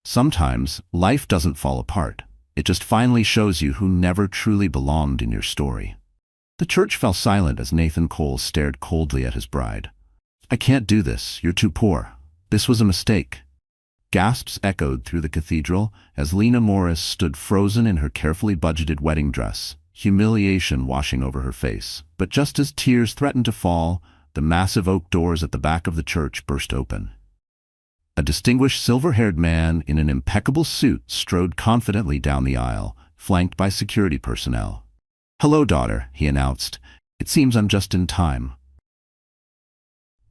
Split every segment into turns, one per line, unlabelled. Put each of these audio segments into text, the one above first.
Sometimes, life doesn't fall apart. It just finally shows you who never truly belonged in your story. The church fell silent as Nathan Cole stared coldly at his bride. "I can't do this. You're too poor. This was a mistake." Gasps echoed through the cathedral as Lena Morris stood frozen in her carefully budgeted wedding dress, humiliation washing over her face. But just as tears threatened to fall, the massive oak doors at the back of the church burst open. A distinguished silver-haired man in an impeccable suit strode confidently down the aisle, flanked by security personnel. "Hello, daughter," he announced. "It seems I'm just in time."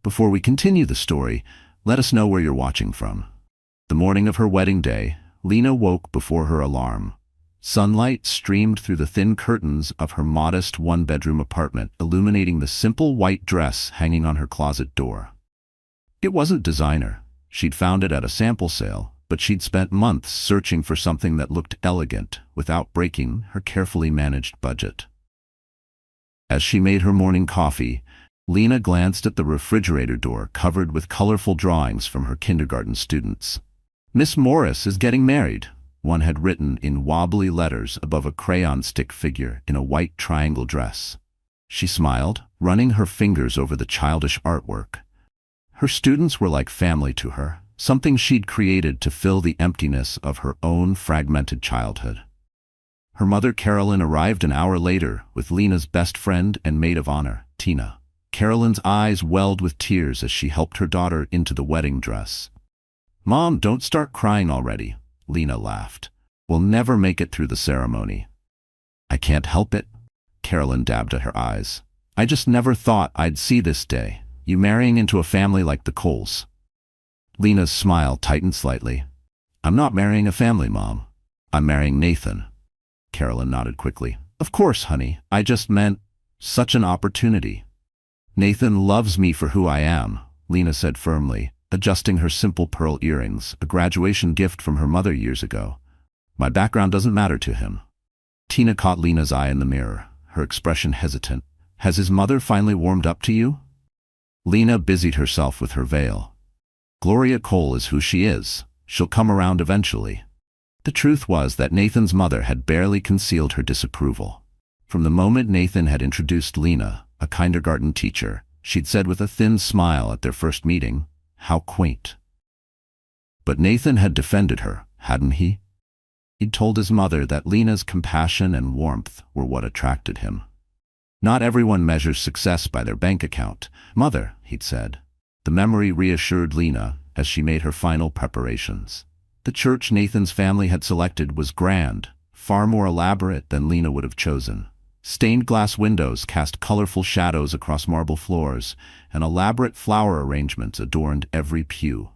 Before we continue the story, let us know where you're watching from. The morning of her wedding day, Lena woke before her alarm. Sunlight streamed through the thin curtains of her modest one-bedroom apartment, illuminating the simple white dress hanging on her closet door. It wasn't designer. She'd found it at a sample sale, but she'd spent months searching for something that looked elegant without breaking her carefully managed budget. As she made her morning coffee, Lena glanced at the refrigerator door covered with colorful drawings from her kindergarten students. "Miss Morris is getting married," one had written in wobbly letters above a crayon stick figure in a white triangle dress. She smiled, running her fingers over the childish artwork. Her students were like family to her, something she'd created to fill the emptiness of her own fragmented childhood. Her mother Carolyn arrived an hour later with Lena's best friend and maid of honor, Tina. Carolyn's eyes welled with tears as she helped her daughter into the wedding dress. "Mom, don't start crying already," Lena laughed. "We'll never make it through the ceremony." "I can't help it," Carolyn dabbed at her eyes. "I just never thought I'd see this day. You marrying into a family like the Coles." Lena's smile tightened slightly. "I'm not marrying a family, Mom. I'm marrying Nathan." Carolyn nodded quickly. "Of course, honey. I just meant such an opportunity." "Nathan loves me for who I am," Lena said firmly, adjusting her simple pearl earrings, a graduation gift from her mother years ago. "My background doesn't matter to him." Tina caught Lena's eye in the mirror, her expression hesitant. "Has his mother finally warmed up to you?" Lena busied herself with her veil. "Gloria Cole is who she is. She'll come around eventually." The truth was that Nathan's mother had barely concealed her disapproval. From the moment Nathan had introduced Lena, a kindergarten teacher, she'd said with a thin smile at their first meeting, "How quaint." But Nathan had defended her, hadn't he? He'd told his mother that Lena's compassion and warmth were what attracted him. "Not everyone measures success by their bank account, Mother," he'd said. The memory reassured Lena as she made her final preparations. The church Nathan's family had selected was grand, far more elaborate than Lena would have chosen. Stained glass windows cast colorful shadows across marble floors, and elaborate flower arrangements adorned every pew.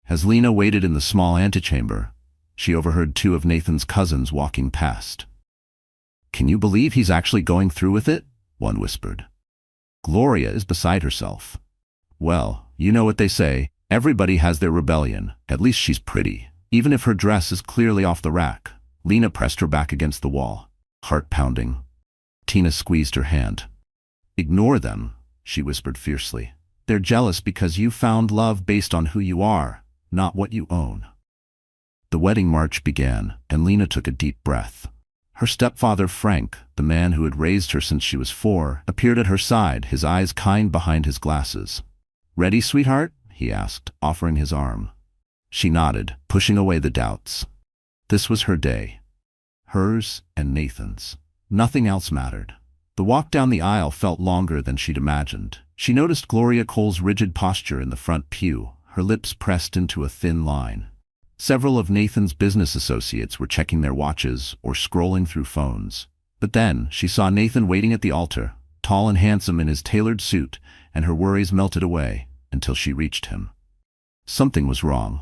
As Lena waited in the small antechamber, she overheard two of Nathan's cousins walking past. "Can you believe he's actually going through with it?" one whispered. "Gloria is beside herself." "Well, you know what they say, everybody has their rebellion. At least she's pretty, even if her dress is clearly off the rack." Lena pressed her back against the wall, heart pounding. Tina squeezed her hand. "Ignore them," she whispered fiercely. "They're jealous because you found love based on who you are, not what you own." The wedding march began, and Lena took a deep breath. Her stepfather, Frank, the man who had raised her since she was 4, appeared at her side, his eyes kind behind his glasses. "Ready, sweetheart?" he asked, offering his arm. She nodded, pushing away the doubts. This was her day. Hers and Nathan's. Nothing else mattered. The walk down the aisle felt longer than she'd imagined. She noticed Gloria Cole's rigid posture in the front pew, her lips pressed into a thin line. Several of Nathan's business associates were checking their watches or scrolling through phones. But then she saw Nathan waiting at the altar, tall and handsome in his tailored suit, and her worries melted away until she reached him. Something was wrong.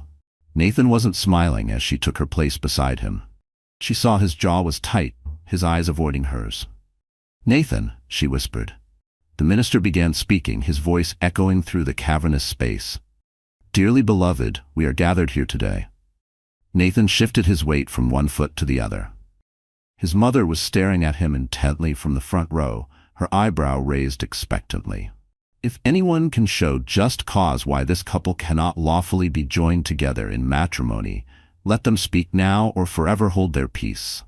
Nathan wasn't smiling as she took her place beside him. She saw his jaw was tight, his eyes avoiding hers. "Nathan," she whispered. The minister began speaking, his voice echoing through the cavernous space. "Dearly beloved, we are gathered here today." Nathan shifted his weight from one foot to the other. His mother was staring at him intently from the front row, her eyebrow raised expectantly. If anyone can show just cause why this couple cannot lawfully be joined together in matrimony, Let them speak now or forever hold their peace.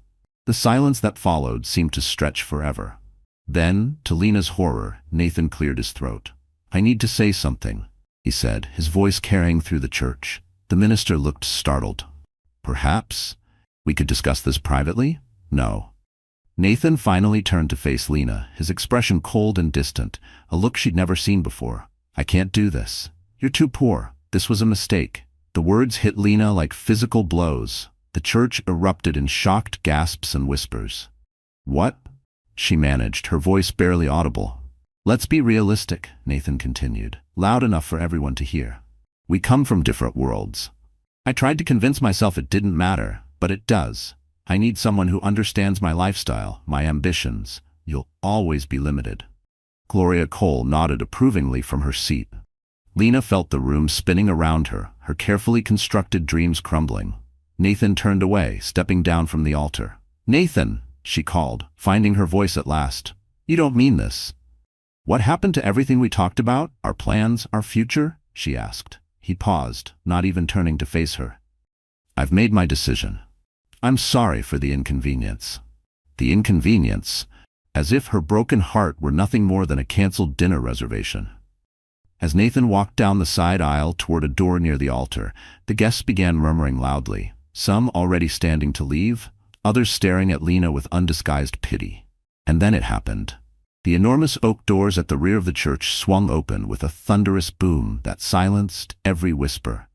The silence that followed seemed to stretch forever. Then, to Lena's horror, Nathan cleared his throat. "I need to say something," he said, his voice carrying through the church. The minister looked startled. "Perhaps we could discuss this privately?" "No." Nathan finally turned to face Lena, his expression cold and distant, a look she'd never seen before. "I can't do this. You're too poor. This was a mistake." The words hit Lena like physical blows. The church erupted in shocked gasps and whispers. "What?" she managed, her voice barely audible. "Let's be realistic," Nathan continued, loud enough for everyone to hear. "We come from different worlds. I tried to convince myself it didn't matter, but it does. I need someone who understands my lifestyle, my ambitions. You'll always be limited." Gloria Cole nodded approvingly from her seat. Lena felt the room spinning around her, her carefully constructed dreams crumbling. Nathan turned away, stepping down from the altar. "Nathan!" she called, finding her voice at last. "You don't mean this." "What happened to everything we talked about? Our plans, our future?" she asked. He paused, not even turning to face her. "I've made my decision. I'm sorry for the inconvenience." The inconvenience, as if her broken heart were nothing more than a canceled dinner reservation. As Nathan walked down the side aisle toward a door near the altar, the guests began murmuring loudly, some already standing to leave, others staring at Lena with undisguised pity. And then it happened. The enormous oak doors at the rear of the church swung open with a thunderous boom that silenced every whisper.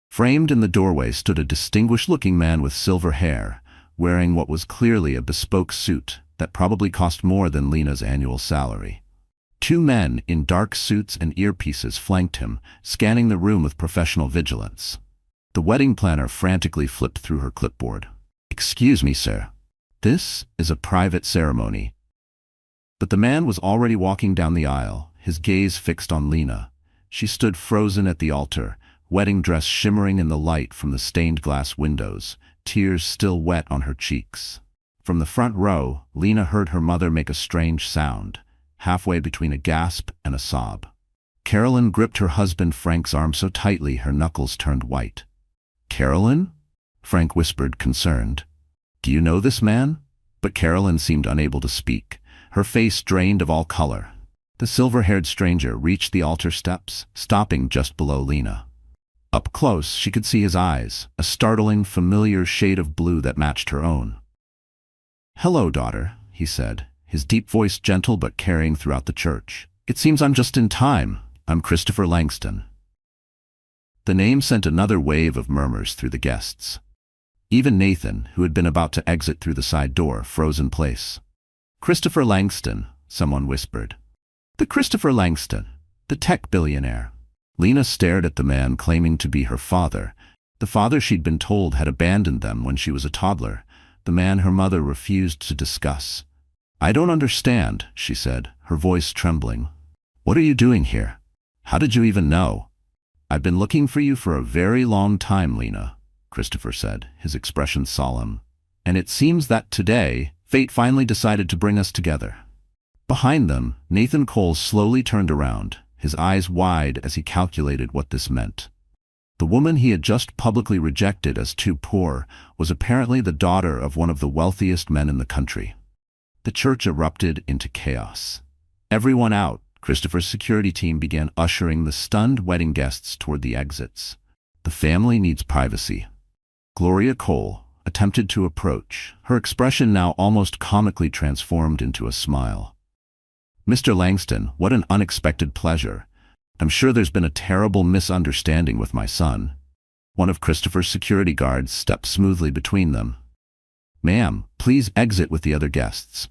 Framed in the doorway stood a distinguished-looking man with silver hair, wearing what was clearly a bespoke suit that probably cost more than Lena's annual salary. Two men in dark suits and earpieces flanked him, scanning the room with professional vigilance. The wedding planner frantically flipped through her clipboard. "Excuse me, sir. This is a private ceremony." But the man was already walking down the aisle, his gaze fixed on Lena. She stood frozen at the altar, wedding dress shimmering in the light from the stained glass windows, tears still wet on her cheeks. From the front row, Lena heard her mother make a strange sound, halfway between a gasp and a sob. Carolyn gripped her husband Frank's arm so tightly her knuckles turned white. "Carolyn?" Frank whispered, concerned. "Do you know this man?" But Carolyn seemed unable to speak, her face drained of all color. The silver-haired stranger reached the altar steps, stopping just below Lena. Up close, she could see his eyes, a startling, familiar shade of blue that matched her own. "Hello, daughter," he said, his deep voice gentle but carrying throughout the church. "It seems I'm just in time. I'm Christopher Langston." The name sent another wave of murmurs through the guests. Even Nathan, who had been about to exit through the side door, froze in place. "Christopher Langston," someone whispered. "The Christopher Langston, the tech billionaire." Lena stared at the man claiming to be her father, the father she'd been told had abandoned them when she was a toddler, the man her mother refused to discuss. "I don't understand," she said, her voice trembling. "What are you doing here? How did you even know?" "I've been looking for you for a very long time, Lena," Christopher said, his expression solemn. "And it seems that today, fate finally decided to bring us together." Behind them, Nathan Cole slowly turned around, his eyes wide as he calculated what this meant. The woman he had just publicly rejected as too poor was apparently the daughter of one of the wealthiest men in the country. The church erupted into chaos. "Everyone out," Christopher's security team began ushering the stunned wedding guests toward the exits. "The family needs privacy." Gloria Cole attempted to approach, her expression now almost comically transformed into a smile. "Mr. Langston, what an unexpected pleasure. I'm sure there's been a terrible misunderstanding with my son." One of Christopher's security guards stepped smoothly between them. "Ma'am, please exit with the other guests."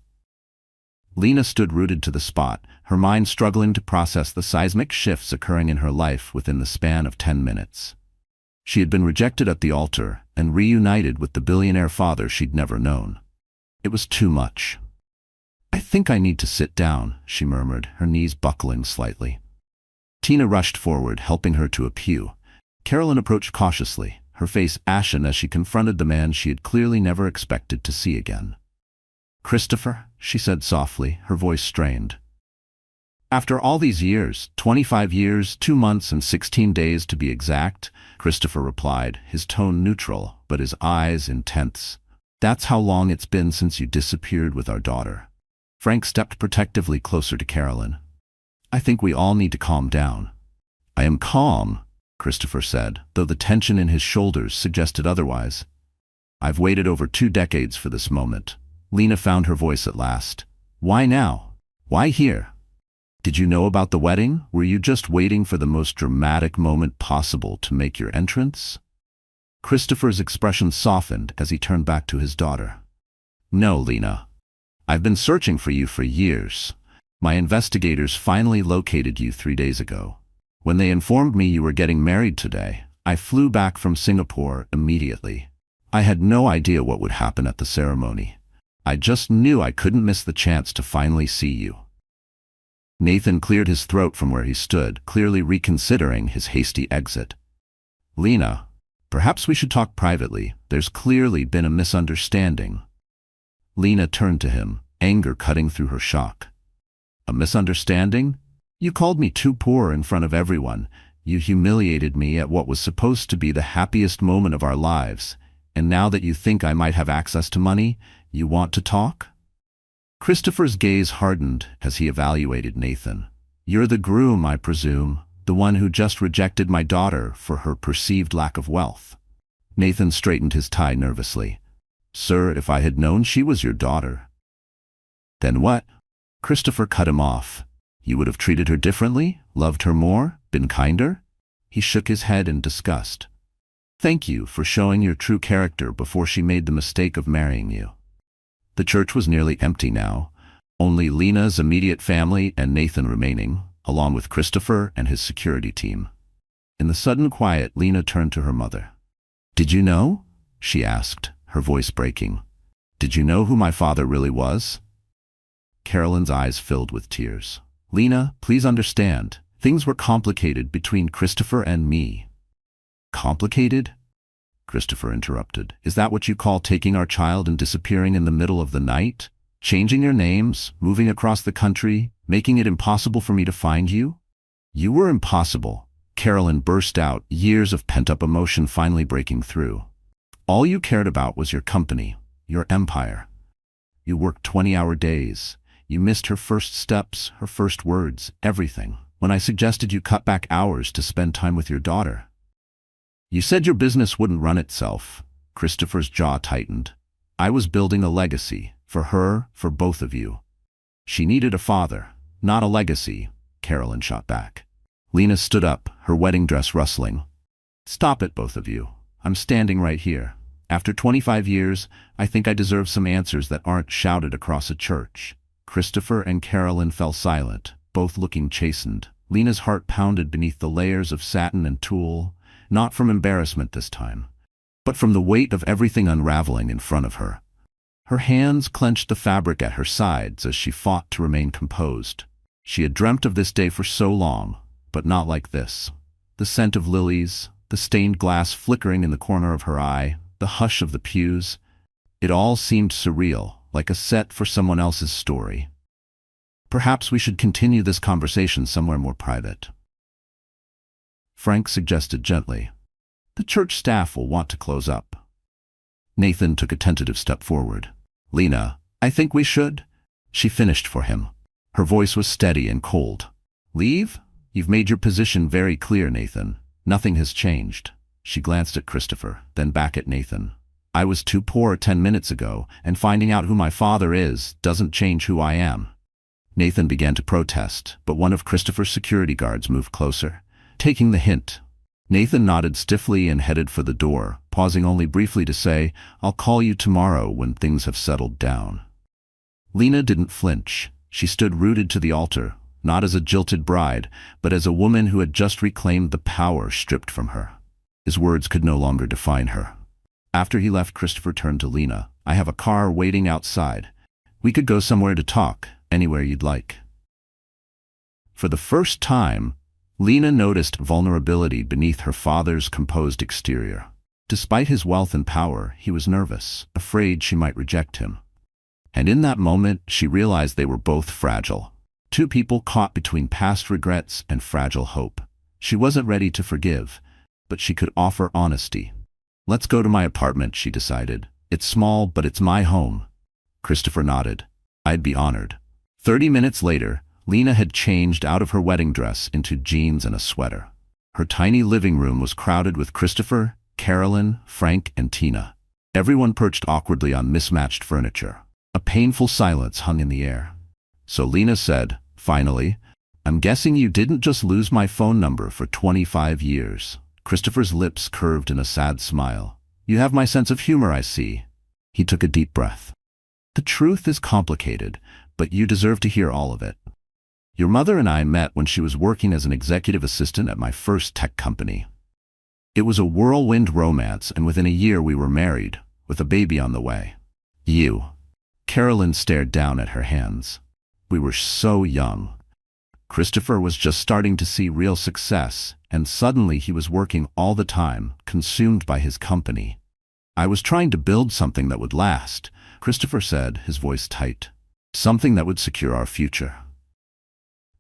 Lena stood rooted to the spot, her mind struggling to process the seismic shifts occurring in her life within the span of 10 minutes. She had been rejected at the altar and reunited with the billionaire father she'd never known. It was too much. "I think I need to sit down," she murmured, her knees buckling slightly. Tina rushed forward, helping her to a pew. Carolyn approached cautiously, her face ashen as she confronted the man she had clearly never expected to see again. "Christopher," she said softly, her voice strained. After all these years, 25 years, 2 months and 16 days to be exact, Christopher replied, his tone neutral, but his eyes intense. That's how long it's been since you disappeared with our daughter. Frank stepped protectively closer to Carolyn. I think we all need to calm down. I am calm, Christopher said, though the tension in his shoulders suggested otherwise. I've waited over 2 decades for this moment. Lena found her voice at last. Why now? Why here? Did you know about the wedding? Were you just waiting for the most dramatic moment possible to make your entrance? Christopher's expression softened as he turned back to his daughter. No, Lena. I've been searching for you for years. My investigators finally located you 3 days ago. When they informed me you were getting married today, I flew back from Singapore immediately. I had no idea what would happen at the ceremony. I just knew I couldn't miss the chance to finally see you. Nathan cleared his throat from where he stood, clearly reconsidering his hasty exit. Lena, perhaps we should talk privately. There's clearly been a misunderstanding. Lena turned to him, anger cutting through her shock. A misunderstanding? You called me too poor in front of everyone. You humiliated me at what was supposed to be the happiest moment of our lives. And now that you think I might have access to money, you want to talk? Christopher's gaze hardened as he evaluated Nathan. You're the groom, I presume, the one who just rejected my daughter for her perceived lack of wealth. Nathan straightened his tie nervously. Sir, if I had known she was your daughter. Then what? Christopher cut him off. You would have treated her differently, loved her more, been kinder? He shook his head in disgust. Thank you for showing your true character before she made the mistake of marrying you. The church was nearly empty now, only Lena's immediate family and Nathan remaining, along with Christopher and his security team. In the sudden quiet, Lena turned to her mother. Did you know? She asked, her voice breaking. Did you know who my father really was? Carolyn's eyes filled with tears. Lena, please understand, things were complicated between Christopher and me. Complicated? Christopher interrupted. Is that what you call taking our child and disappearing in the middle of the night? Changing your names, moving across the country, making it impossible for me to find you? You were impossible. Carolyn burst out, years of pent-up emotion finally breaking through. All you cared about was your company, your empire. You worked 20-hour days. You missed her first steps, her first words, everything. When I suggested you cut back hours to spend time with your daughter. You said your business wouldn't run itself. Christopher's jaw tightened. I was building a legacy, for her, for both of you. She needed a father, not a legacy, Carolyn shot back. Lena stood up, her wedding dress rustling. Stop it, both of you. I'm standing right here. After 25 years, I think I deserve some answers that aren't shouted across a church. Christopher and Carolyn fell silent, both looking chastened. Lena's heart pounded beneath the layers of satin and tulle, not from embarrassment this time, but from the weight of everything unraveling in front of her. Her hands clenched the fabric at her sides as she fought to remain composed. She had dreamt of this day for so long, but not like this. The scent of lilies, the stained glass flickering in the corner of her eye, the hush of the pews. It all seemed surreal, like a set for someone else's story. Perhaps we should continue this conversation somewhere more private. Frank suggested gently. The church staff will want to close up. Nathan took a tentative step forward. Lena, I think we should. She finished for him. Her voice was steady and cold. Leave? You've made your position very clear, Nathan. Nothing has changed. She glanced at Christopher, then back at Nathan. I was too poor 10 minutes ago, and finding out who my father is doesn't change who I am. Nathan began to protest, but one of Christopher's security guards moved closer, taking the hint. Nathan nodded stiffly and headed for the door, pausing only briefly to say, I'll call you tomorrow when things have settled down. Lena didn't flinch. She stood rooted to the altar, not as a jilted bride, but as a woman who had just reclaimed the power stripped from her. His words could no longer define her. After he left, Christopher turned to Lena. I have a car waiting outside. We could go somewhere to talk, anywhere you'd like. For the first time, Lena noticed vulnerability beneath her father's composed exterior. Despite his wealth and power, he was nervous, afraid she might reject him. And in that moment, she realized they were both fragile. Two people caught between past regrets and fragile hope. She wasn't ready to forgive, but she could offer honesty. "Let's go to my apartment," she decided. "It's small, but it's my home." Christopher nodded. "I'd be honored." 30 minutes later, Lena had changed out of her wedding dress into jeans and a sweater. Her tiny living room was crowded with Christopher, Carolyn, Frank, and Tina. Everyone perched awkwardly on mismatched furniture. A painful silence hung in the air. So Lena said, finally, "I'm guessing you didn't just lose my phone number for 25 years. Christopher's lips curved in a sad smile. "You have my sense of humor, I see." He took a deep breath. "The truth is complicated, but you deserve to hear all of it. Your mother and I met when she was working as an executive assistant at my first tech company. It was a whirlwind romance, and within a year we were married, with a baby on the way." "You." Carolyn stared down at her hands. "We were so young." Christopher was just starting to see real success, and suddenly he was working all the time, consumed by his company. "I was trying to build something that would last," Christopher said, his voice tight. "Something that would secure our future."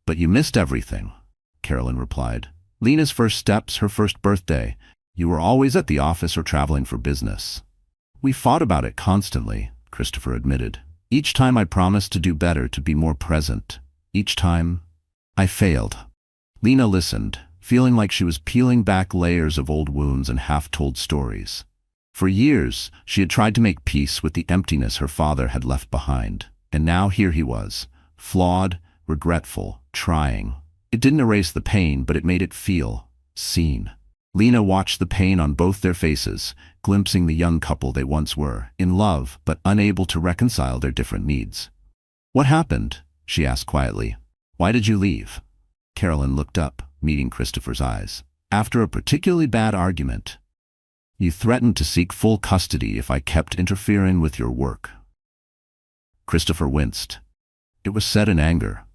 "But you missed everything," Carolyn replied. "Lena's first steps, her first birthday. You were always at the office or traveling for business." "We fought about it constantly," Christopher admitted. "Each time I promised to do better, to be more present. Each time I failed." Lena listened, feeling like she was peeling back layers of old wounds and half-told stories. For years, she had tried to make peace with the emptiness her father had left behind, and now here he was, flawed, regretful, trying. It didn't erase the pain, but it made it feel seen. Lena watched the pain on both their faces, glimpsing the young couple they once were, in love but unable to reconcile their different needs. "What happened?" she asked quietly. "Why did you leave?" Carolyn looked up, meeting Christopher's eyes. "After a particularly bad argument. You threatened to seek full custody if I kept interfering with your work." Christopher winced. It was said in anger.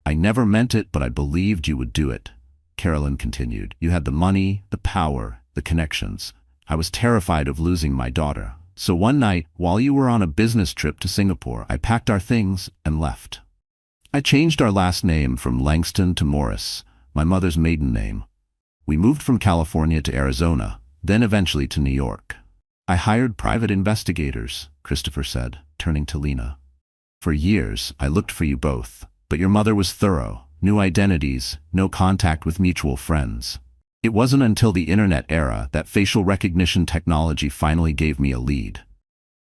"I never meant it, but I believed you would do it," Carolyn continued. "You had the money, the power, the connections. I was terrified of losing my daughter. So one night, while you were on a business trip to Singapore, I packed our things and left. I changed our last name from Langston to Morris, my mother's maiden name. We moved from California to Arizona, then eventually to New York. I hired private investigators," Christopher said, turning to Lena. "For years, I looked for you both, but your mother was thorough. New identities, no contact with mutual friends. It wasn't until the internet era that facial recognition technology finally gave me a lead."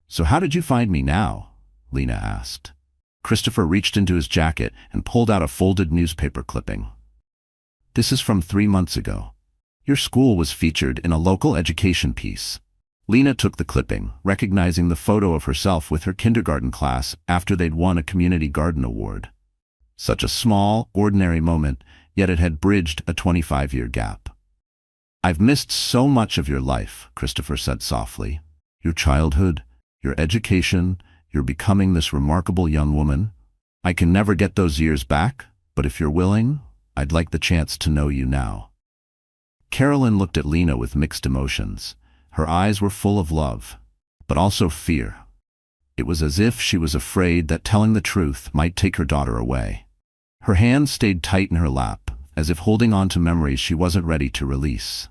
"So how did you find me now?" Lena asked. Christopher reached into his jacket and pulled out a folded newspaper clipping. "This is from 3 months ago. Your school was featured in a local education piece." Lena took the clipping, recognizing the photo of herself with her kindergarten class after they'd won a community garden award. Such a small, ordinary moment, yet it had bridged a 25-year gap. "I've missed so much of your life," Christopher said softly. "Your childhood, your education, your becoming this remarkable young woman. I can never get those years back, but if you're willing, I'd like the chance to know you now." Carolyn looked at Lena with mixed emotions. Her eyes were full of love, but also fear. It was as if she was afraid that telling the truth might take her daughter away. Her hands stayed tight in her lap, as if holding on to memories she wasn't ready to release.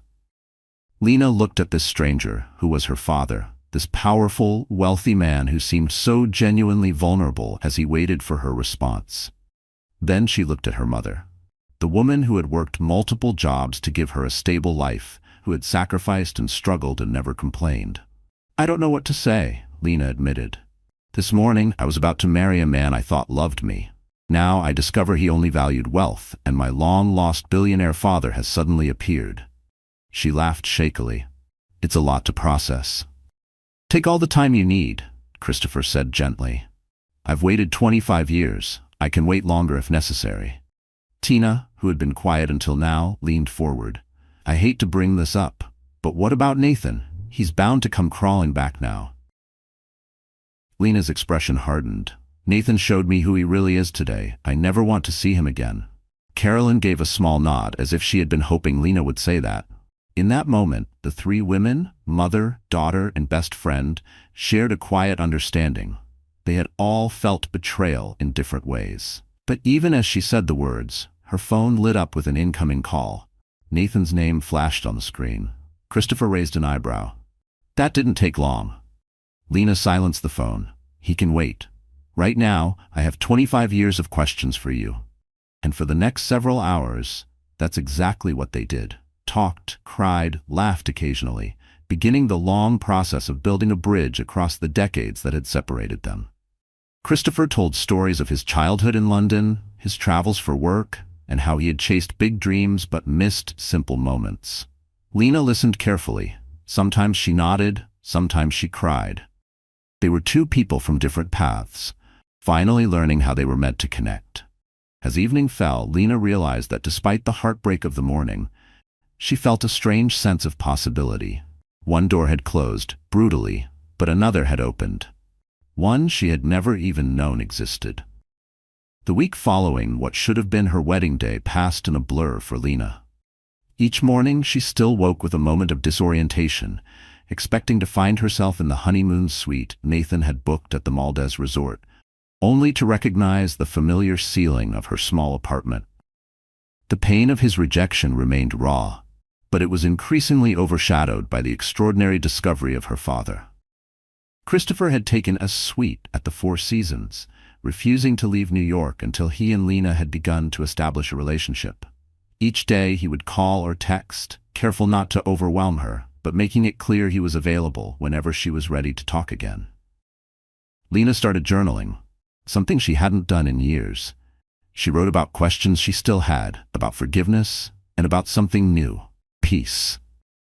Lena looked at this stranger, who was her father, this powerful, wealthy man who seemed so genuinely vulnerable as he waited for her response. Then she looked at her mother, the woman who had worked multiple jobs to give her a stable life, who had sacrificed and struggled and never complained. "I don't know what to say," Lena admitted. "This morning, I was about to marry a man I thought loved me. Now I discover he only valued wealth, and my long-lost billionaire father has suddenly appeared." She laughed shakily. "It's a lot to process." "Take all the time you need," Christopher said gently. "I've waited 25 years. I can wait longer if necessary." Tina, who had been quiet until now, leaned forward. "I hate to bring this up, but what about Nathan? He's bound to come crawling back now." Lena's expression hardened. "Nathan showed me who he really is today. I never want to see him again." Carolyn gave a small nod, as if she had been hoping Lena would say that. In that moment, the three women, mother, daughter, and best friend, shared a quiet understanding. They had all felt betrayal in different ways. But even as she said the words, her phone lit up with an incoming call. Nathan's name flashed on the screen. Christopher raised an eyebrow. That didn't take long. Lena silenced the phone. He can wait. Right now, I have 25 years of questions for you. And for the next several hours, that's exactly what they did. Talked, cried, laughed occasionally, beginning the long process of building a bridge across the decades that had separated them. Christopher told stories of his childhood in London, his travels for work, and how he had chased big dreams but missed simple moments. Lena listened carefully. Sometimes she nodded, sometimes she cried. They were two people from different paths, finally learning how they were meant to connect. As evening fell, Lena realized that despite the heartbreak of the morning, she felt a strange sense of possibility. One door had closed, brutally, but another had opened. One she had never even known existed. The week following what should have been her wedding day passed in a blur for Lena. Each morning she still woke with a moment of disorientation, expecting to find herself in the honeymoon suite Nathan had booked at the Maldives resort, only to recognize the familiar ceiling of her small apartment. The pain of his rejection remained raw, but it was increasingly overshadowed by the extraordinary discovery of her father. Christopher had taken a suite at the Four Seasons, refusing to leave New York until he and Lena had begun to establish a relationship. Each day he would call or text, careful not to overwhelm her, but making it clear he was available whenever she was ready to talk again. Lena started journaling, something she hadn't done in years. She wrote about questions she still had, about forgiveness, and about something new, peace.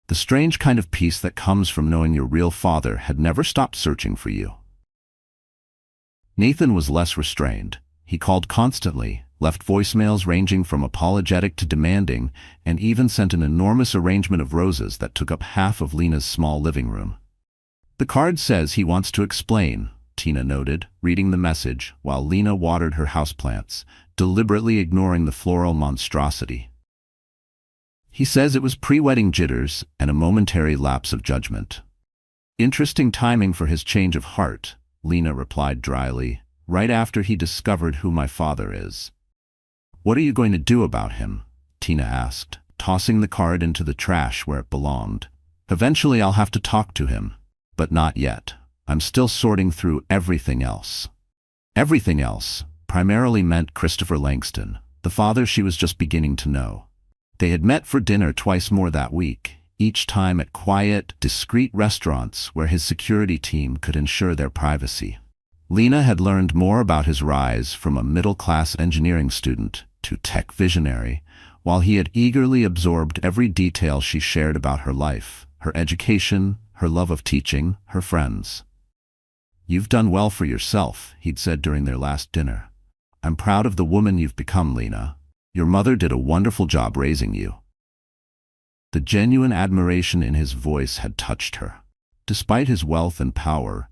The strange kind of peace that comes from knowing your real father had never stopped searching for you. Nathan was less restrained. He called constantly, left voicemails ranging from apologetic to demanding, and even sent an enormous arrangement of roses that took up half of Lena's small living room. The card says he wants to explain, Tina noted, reading the message while Lena watered her houseplants, deliberately ignoring the floral monstrosity. He says it was pre-wedding jitters and a momentary lapse of judgment. Interesting timing for his change of heart, Lena replied dryly, right after he discovered who my father is. What are you going to do about him? Tina asked, tossing the card into the trash where it belonged. Eventually I'll have to talk to him, but not yet. I'm still sorting through everything else. Everything else primarily meant Christopher Langston, the father she was just beginning to know. They had met for dinner twice more that week, each time at quiet, discreet restaurants where his security team could ensure their privacy. Lena had learned more about his rise from a middle-class engineering student to tech visionary, while he had eagerly absorbed every detail she shared about her life, her education, her love of teaching, her friends. You've done well for yourself, he'd said during their last dinner. I'm proud of the woman you've become, Lena. Your mother did a wonderful job raising you. The genuine admiration in his voice had touched her. Despite his wealth and power,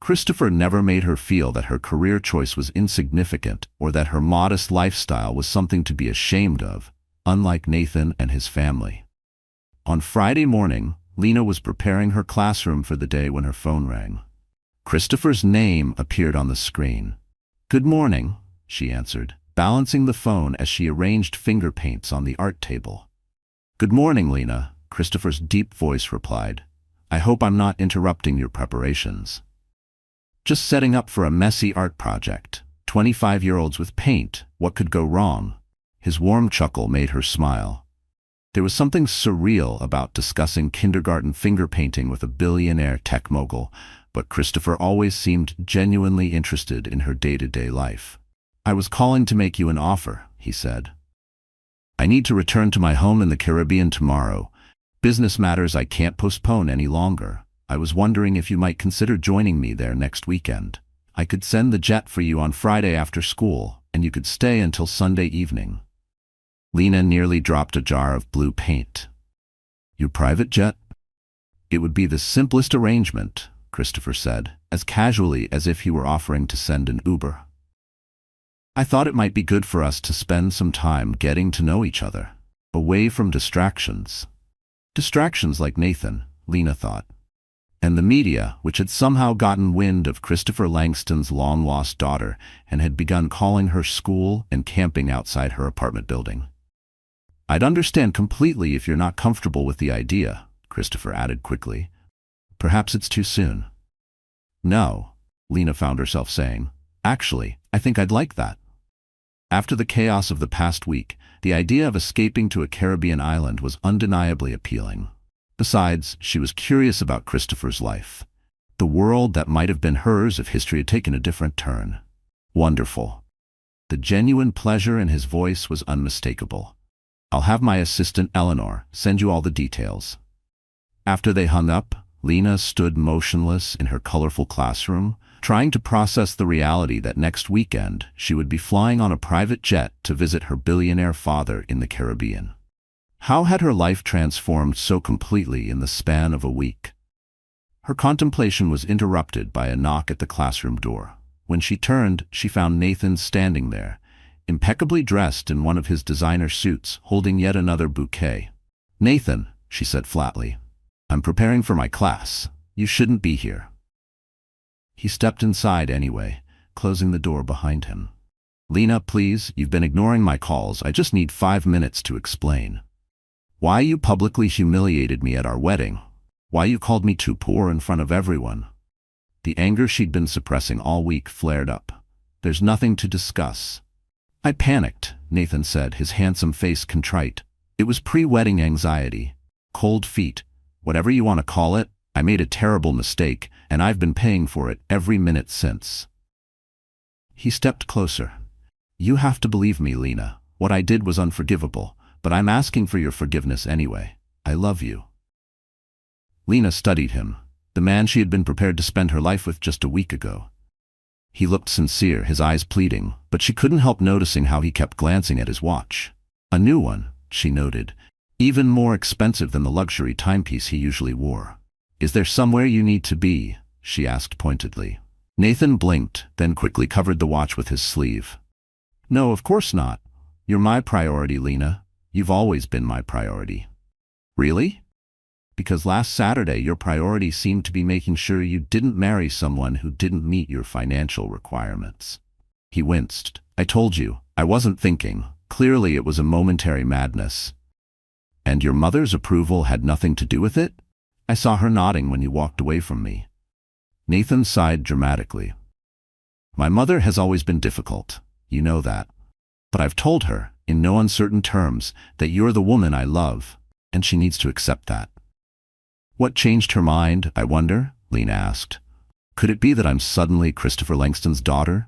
Christopher never made her feel that her career choice was insignificant or that her modest lifestyle was something to be ashamed of, unlike Nathan and his family. On Friday morning, Lena was preparing her classroom for the day when her phone rang. Christopher's name appeared on the screen. Good morning, she answered, balancing the phone as she arranged finger paints on the art table. Good morning, Lena, Christopher's deep voice replied. I hope I'm not interrupting your preparations. Just setting up for a messy art project. 25-year-olds with paint, what could go wrong? His warm chuckle made her smile. There was something surreal about discussing kindergarten finger painting with a billionaire tech mogul, but Christopher always seemed genuinely interested in her day-to-day life. I was calling to make you an offer, he said. I need to return to my home in the Caribbean tomorrow. Business matters I can't postpone any longer. I was wondering if you might consider joining me there next weekend. I could send the jet for you on Friday after school, and you could stay until Sunday evening. Lena nearly dropped a jar of blue paint. Your private jet? It would be the simplest arrangement, Christopher said, as casually as if he were offering to send an Uber. I thought it might be good for us to spend some time getting to know each other, away from distractions. Distractions like Nathan, Lena thought. And the media, which had somehow gotten wind of Christopher Langston's long-lost daughter and had begun calling her school and camping outside her apartment building. "I'd understand completely if you're not comfortable with the idea," Christopher added quickly. "Perhaps it's too soon." "No," Lena found herself saying. "Actually, I think I'd like that." After the chaos of the past week, the idea of escaping to a Caribbean island was undeniably appealing. Besides, she was curious about Christopher's life. The world that might have been hers if history had taken a different turn. Wonderful. The genuine pleasure in his voice was unmistakable. "I'll have my assistant Eleanor send you all the details." After they hung up, Lena stood motionless in her colorful classroom, trying to process the reality that next weekend she would be flying on a private jet to visit her billionaire father in the Caribbean. How had her life transformed so completely in the span of a week? Her contemplation was interrupted by a knock at the classroom door. When she turned, she found Nathan standing there, impeccably dressed in one of his designer suits, holding yet another bouquet. "Nathan," she said flatly, "I'm preparing for my class. You shouldn't be here." He stepped inside anyway, closing the door behind him. "Lena, please, you've been ignoring my calls. I just need 5 minutes to explain. Why you publicly humiliated me at our wedding. Why you called me too poor in front of everyone." The anger she'd been suppressing all week flared up. "There's nothing to discuss." "I panicked," Nathan said, his handsome face contrite. "It was pre-wedding anxiety. Cold feet. Whatever you want to call it, I made a terrible mistake, and I've been paying for it every minute since." He stepped closer. "You have to believe me, Lena. What I did was unforgivable, but I'm asking for your forgiveness anyway. I love you." Lena studied him, the man she had been prepared to spend her life with just a week ago. He looked sincere, his eyes pleading, but she couldn't help noticing how he kept glancing at his watch. A new one, she noted, even more expensive than the luxury timepiece he usually wore. "Is there somewhere you need to be?" she asked pointedly. Nathan blinked, then quickly covered the watch with his sleeve. "No, of course not. You're my priority, Lena. You've always been my priority." "Really?" "Because last Saturday your priority seemed to be making sure you didn't marry someone who didn't meet your financial requirements." He winced. "I told you, I wasn't thinking. Clearly it was a momentary madness." "And your mother's approval had nothing to do with it? I saw her nodding when you walked away from me." Nathan sighed dramatically. "My mother has always been difficult. You know that. But I've told her, in no uncertain terms, that you're the woman I love, and she needs to accept that." "What changed her mind, I wonder?" Lena asked. "Could it be that I'm suddenly Christopher Langston's daughter?"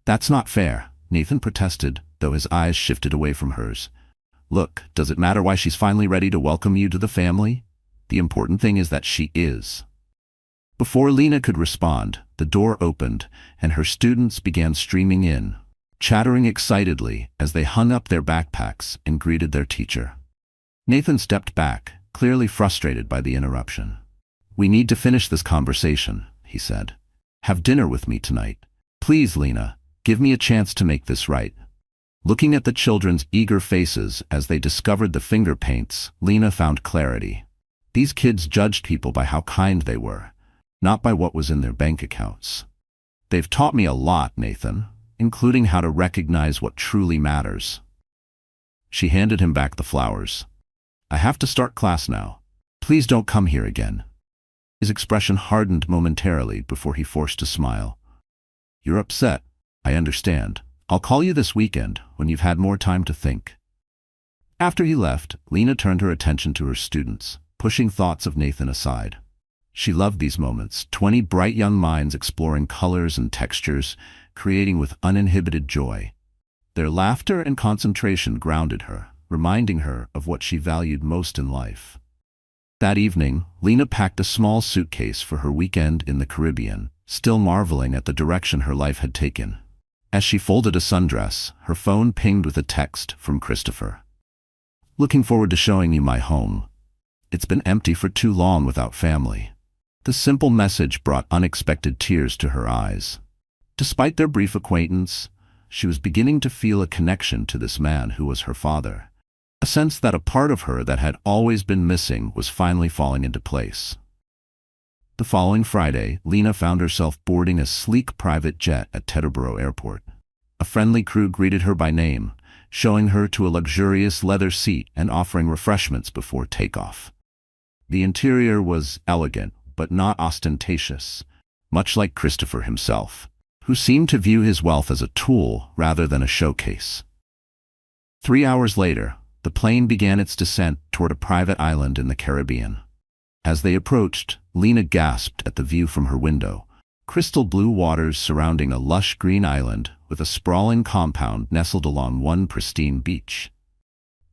"That's not fair," Nathan protested, though his eyes shifted away from hers. "Look, does it matter why she's finally ready to welcome you to the family? The important thing is that she is." Before Lena could respond, the door opened, and her students began streaming in, chattering excitedly as they hung up their backpacks and greeted their teacher. Nathan stepped back, clearly frustrated by the interruption. "We need to finish this conversation," he said. "Have dinner with me tonight. Please, Lena, give me a chance to make this right." Looking at the children's eager faces as they discovered the finger paints, Lena found clarity. These kids judged people by how kind they were, not by what was in their bank accounts. "They've taught me a lot, Nathan, including how to recognize what truly matters." She handed him back the flowers. "I have to start class now. Please don't come here again." His expression hardened momentarily before he forced a smile. "You're upset. I understand. I'll call you this weekend when you've had more time to think." After he left, Lena turned her attention to her students, pushing thoughts of Nathan aside. She loved these moments, 20 bright young minds exploring colors and textures, creating with uninhibited joy. Their laughter and concentration grounded her, reminding her of what she valued most in life. That evening, Lena packed a small suitcase for her weekend in the Caribbean, still marveling at the direction her life had taken. As she folded a sundress, her phone pinged with a text from Christopher. "Looking forward to showing you my home. It's been empty for too long without family." The simple message brought unexpected tears to her eyes. Despite their brief acquaintance, she was beginning to feel a connection to this man who was her father. A sense that a part of her that had always been missing was finally falling into place. The following Friday, Lena found herself boarding a sleek private jet at Teterboro Airport. A friendly crew greeted her by name, showing her to a luxurious leather seat and offering refreshments before takeoff. The interior was elegant, but not ostentatious, much like Christopher himself, who seemed to view his wealth as a tool rather than a showcase. 3 hours later, the plane began its descent toward a private island in the Caribbean. As they approached, Lena gasped at the view from her window. Crystal blue waters surrounding a lush green island with a sprawling compound nestled along one pristine beach.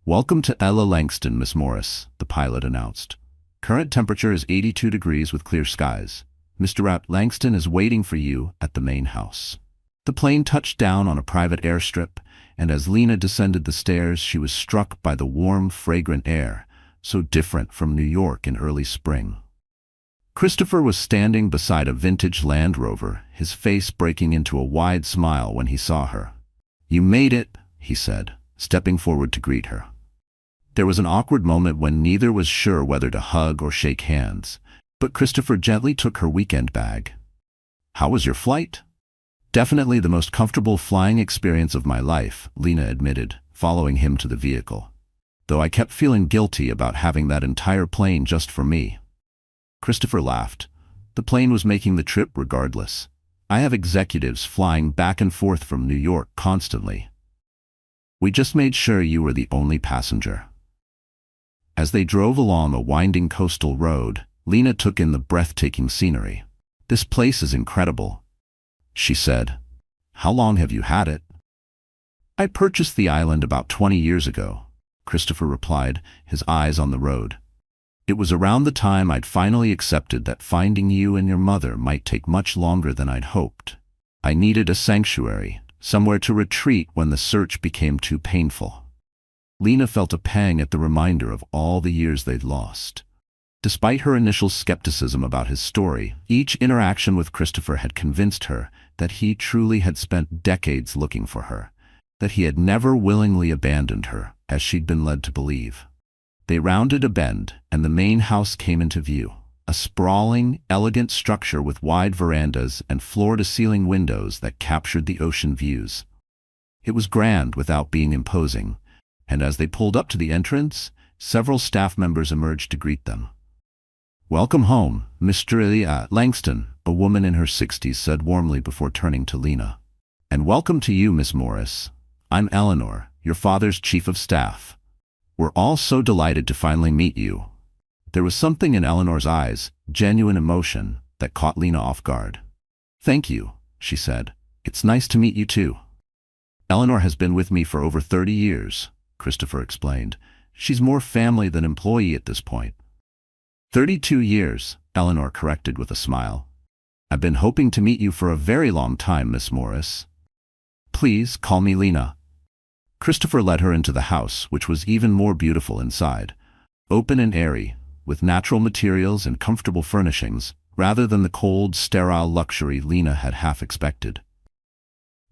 "Welcome to Ella Langston, Miss Morris," the pilot announced. "Current temperature is 82 degrees with clear skies. Mr. Langston is waiting for you at the main house." The plane touched down on a private airstrip, and as Lena descended the stairs, she was struck by the warm, fragrant air, so different from New York in early spring. Christopher was standing beside a vintage Land Rover, his face breaking into a wide smile when he saw her. "You made it," he said, stepping forward to greet her. There was an awkward moment when neither was sure whether to hug or shake hands, but Christopher gently took her weekend bag. "How was your flight?" "Definitely the most comfortable flying experience of my life," Lena admitted, following him to the vehicle. "Though I kept feeling guilty about having that entire plane just for me." Christopher laughed. "The plane was making the trip regardless. I have executives flying back and forth from New York constantly. We just made sure you were the only passenger." As they drove along a winding coastal road, Lena took in the breathtaking scenery. "This place is incredible," she said. "How long have you had it?" "I purchased the island about 20 years ago," Christopher replied, his eyes on the road. "It was around the time I'd finally accepted that finding you and your mother might take much longer than I'd hoped. I needed a sanctuary, somewhere to retreat when the search became too painful." Lena felt a pang at the reminder of all the years they'd lost. Despite her initial skepticism about his story, each interaction with Christopher had convinced her that he truly had spent decades looking for her, that he had never willingly abandoned her, as she'd been led to believe. They rounded a bend, and the main house came into view, a sprawling, elegant structure with wide verandas and floor-to-ceiling windows that captured the ocean views. It was grand without being imposing, and as they pulled up to the entrance, several staff members emerged to greet them. "Welcome home, Mr. Langston," a woman in her 60s said warmly before turning to Lena. "And welcome to you, Miss Morris. I'm Eleanor, your father's chief of staff. We're all so delighted to finally meet you." There was something in Eleanor's eyes, genuine emotion, that caught Lena off guard. "Thank you," she said. "It's nice to meet you too." "Eleanor has been with me for over 30 years, Christopher explained. "She's more family than employee at this point." 32 years, Eleanor corrected with a smile. "I've been hoping to meet you for a very long time, Miss Morris. Please call me Lena." Christopher led her into the house, which was even more beautiful inside. Open and airy, with natural materials and comfortable furnishings, rather than the cold, sterile luxury Lena had half expected.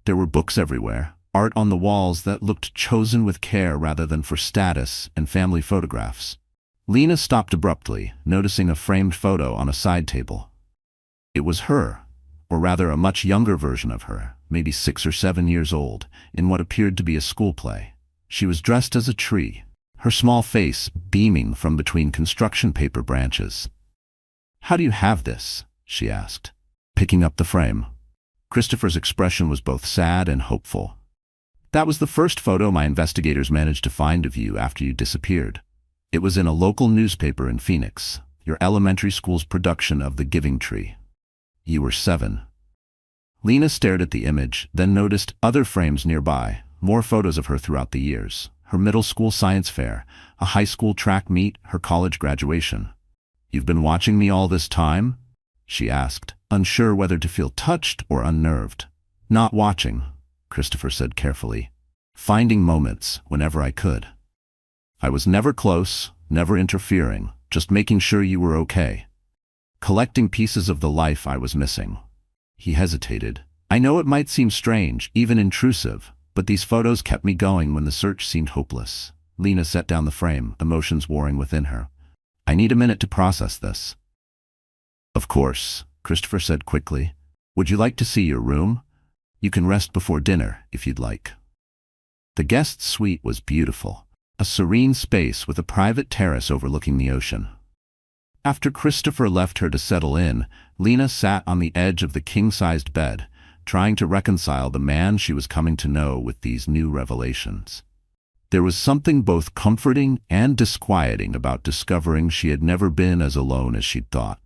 There were books everywhere, art on the walls that looked chosen with care rather than for status, and family photographs. Lena stopped abruptly, noticing a framed photo on a side table. It was her, or rather a much younger version of her, maybe 6 or 7 years old, in what appeared to be a school play. She was dressed as a tree, her small face beaming from between construction paper branches. "How do you have this?" she asked, picking up the frame. Christopher's expression was both sad and hopeful. "That was the first photo my investigators managed to find of you after you disappeared. It was in a local newspaper in Phoenix, your elementary school's production of The Giving Tree. You were 7. Lena stared at the image, then noticed other frames nearby, more photos of her throughout the years. Her middle school science fair, a high school track meet, her college graduation. "You've been watching me all this time?" she asked, unsure whether to feel touched or unnerved. "Not watching," Christopher said carefully. "Finding moments whenever I could. I was never close, never interfering, just making sure you were okay. Collecting pieces of the life I was missing." He hesitated. "I know it might seem strange, even intrusive, but these photos kept me going when the search seemed hopeless." Lena set down the frame, emotions warring within her. "I need a minute to process this." Of course, Christopher said quickly. Would you like to see your room? You can rest before dinner, if you'd like. The guest suite was beautiful, a serene space with a private terrace overlooking the ocean. After Christopher left her to settle in, Lena sat on the edge of the king-sized bed, trying to reconcile the man she was coming to know with these new revelations. There was something both comforting and disquieting about discovering she had never been as alone as she'd thought.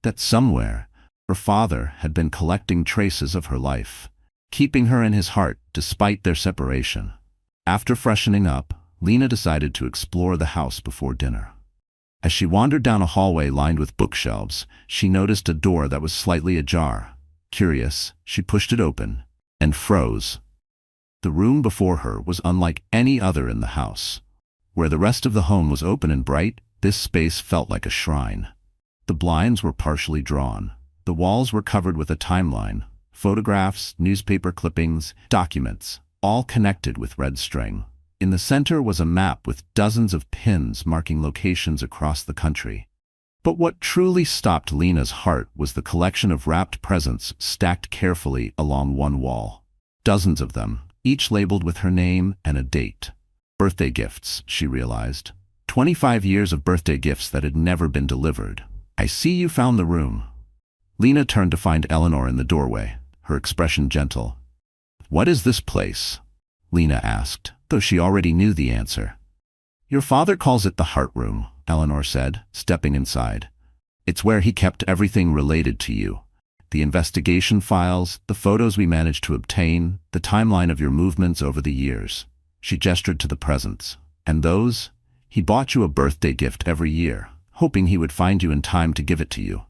That somewhere, her father had been collecting traces of her life, keeping her in his heart despite their separation. After freshening up, Lena decided to explore the house before dinner. As she wandered down a hallway lined with bookshelves, she noticed a door that was slightly ajar. Curious, she pushed it open and froze. The room before her was unlike any other in the house. Where the rest of the home was open and bright, this space felt like a shrine. The blinds were partially drawn. The walls were covered with a timeline, photographs, newspaper clippings, documents, all connected with red string. In the center was a map with dozens of pins marking locations across the country. But what truly stopped Lena's heart was the collection of wrapped presents stacked carefully along one wall. Dozens of them, each labeled with her name and a date. Birthday gifts, she realized. 25 years of birthday gifts that had never been delivered. I see you found the room. Lena turned to find Eleanor in the doorway, her expression gentle. What is this place? Lena asked, though she already knew the answer. Your father calls it the heart room, Eleanor said, stepping inside. It's where he kept everything related to you. The investigation files, the photos we managed to obtain, the timeline of your movements over the years. She gestured to the presents. And those? He bought you a birthday gift every year, hoping he would find you in time to give it to you.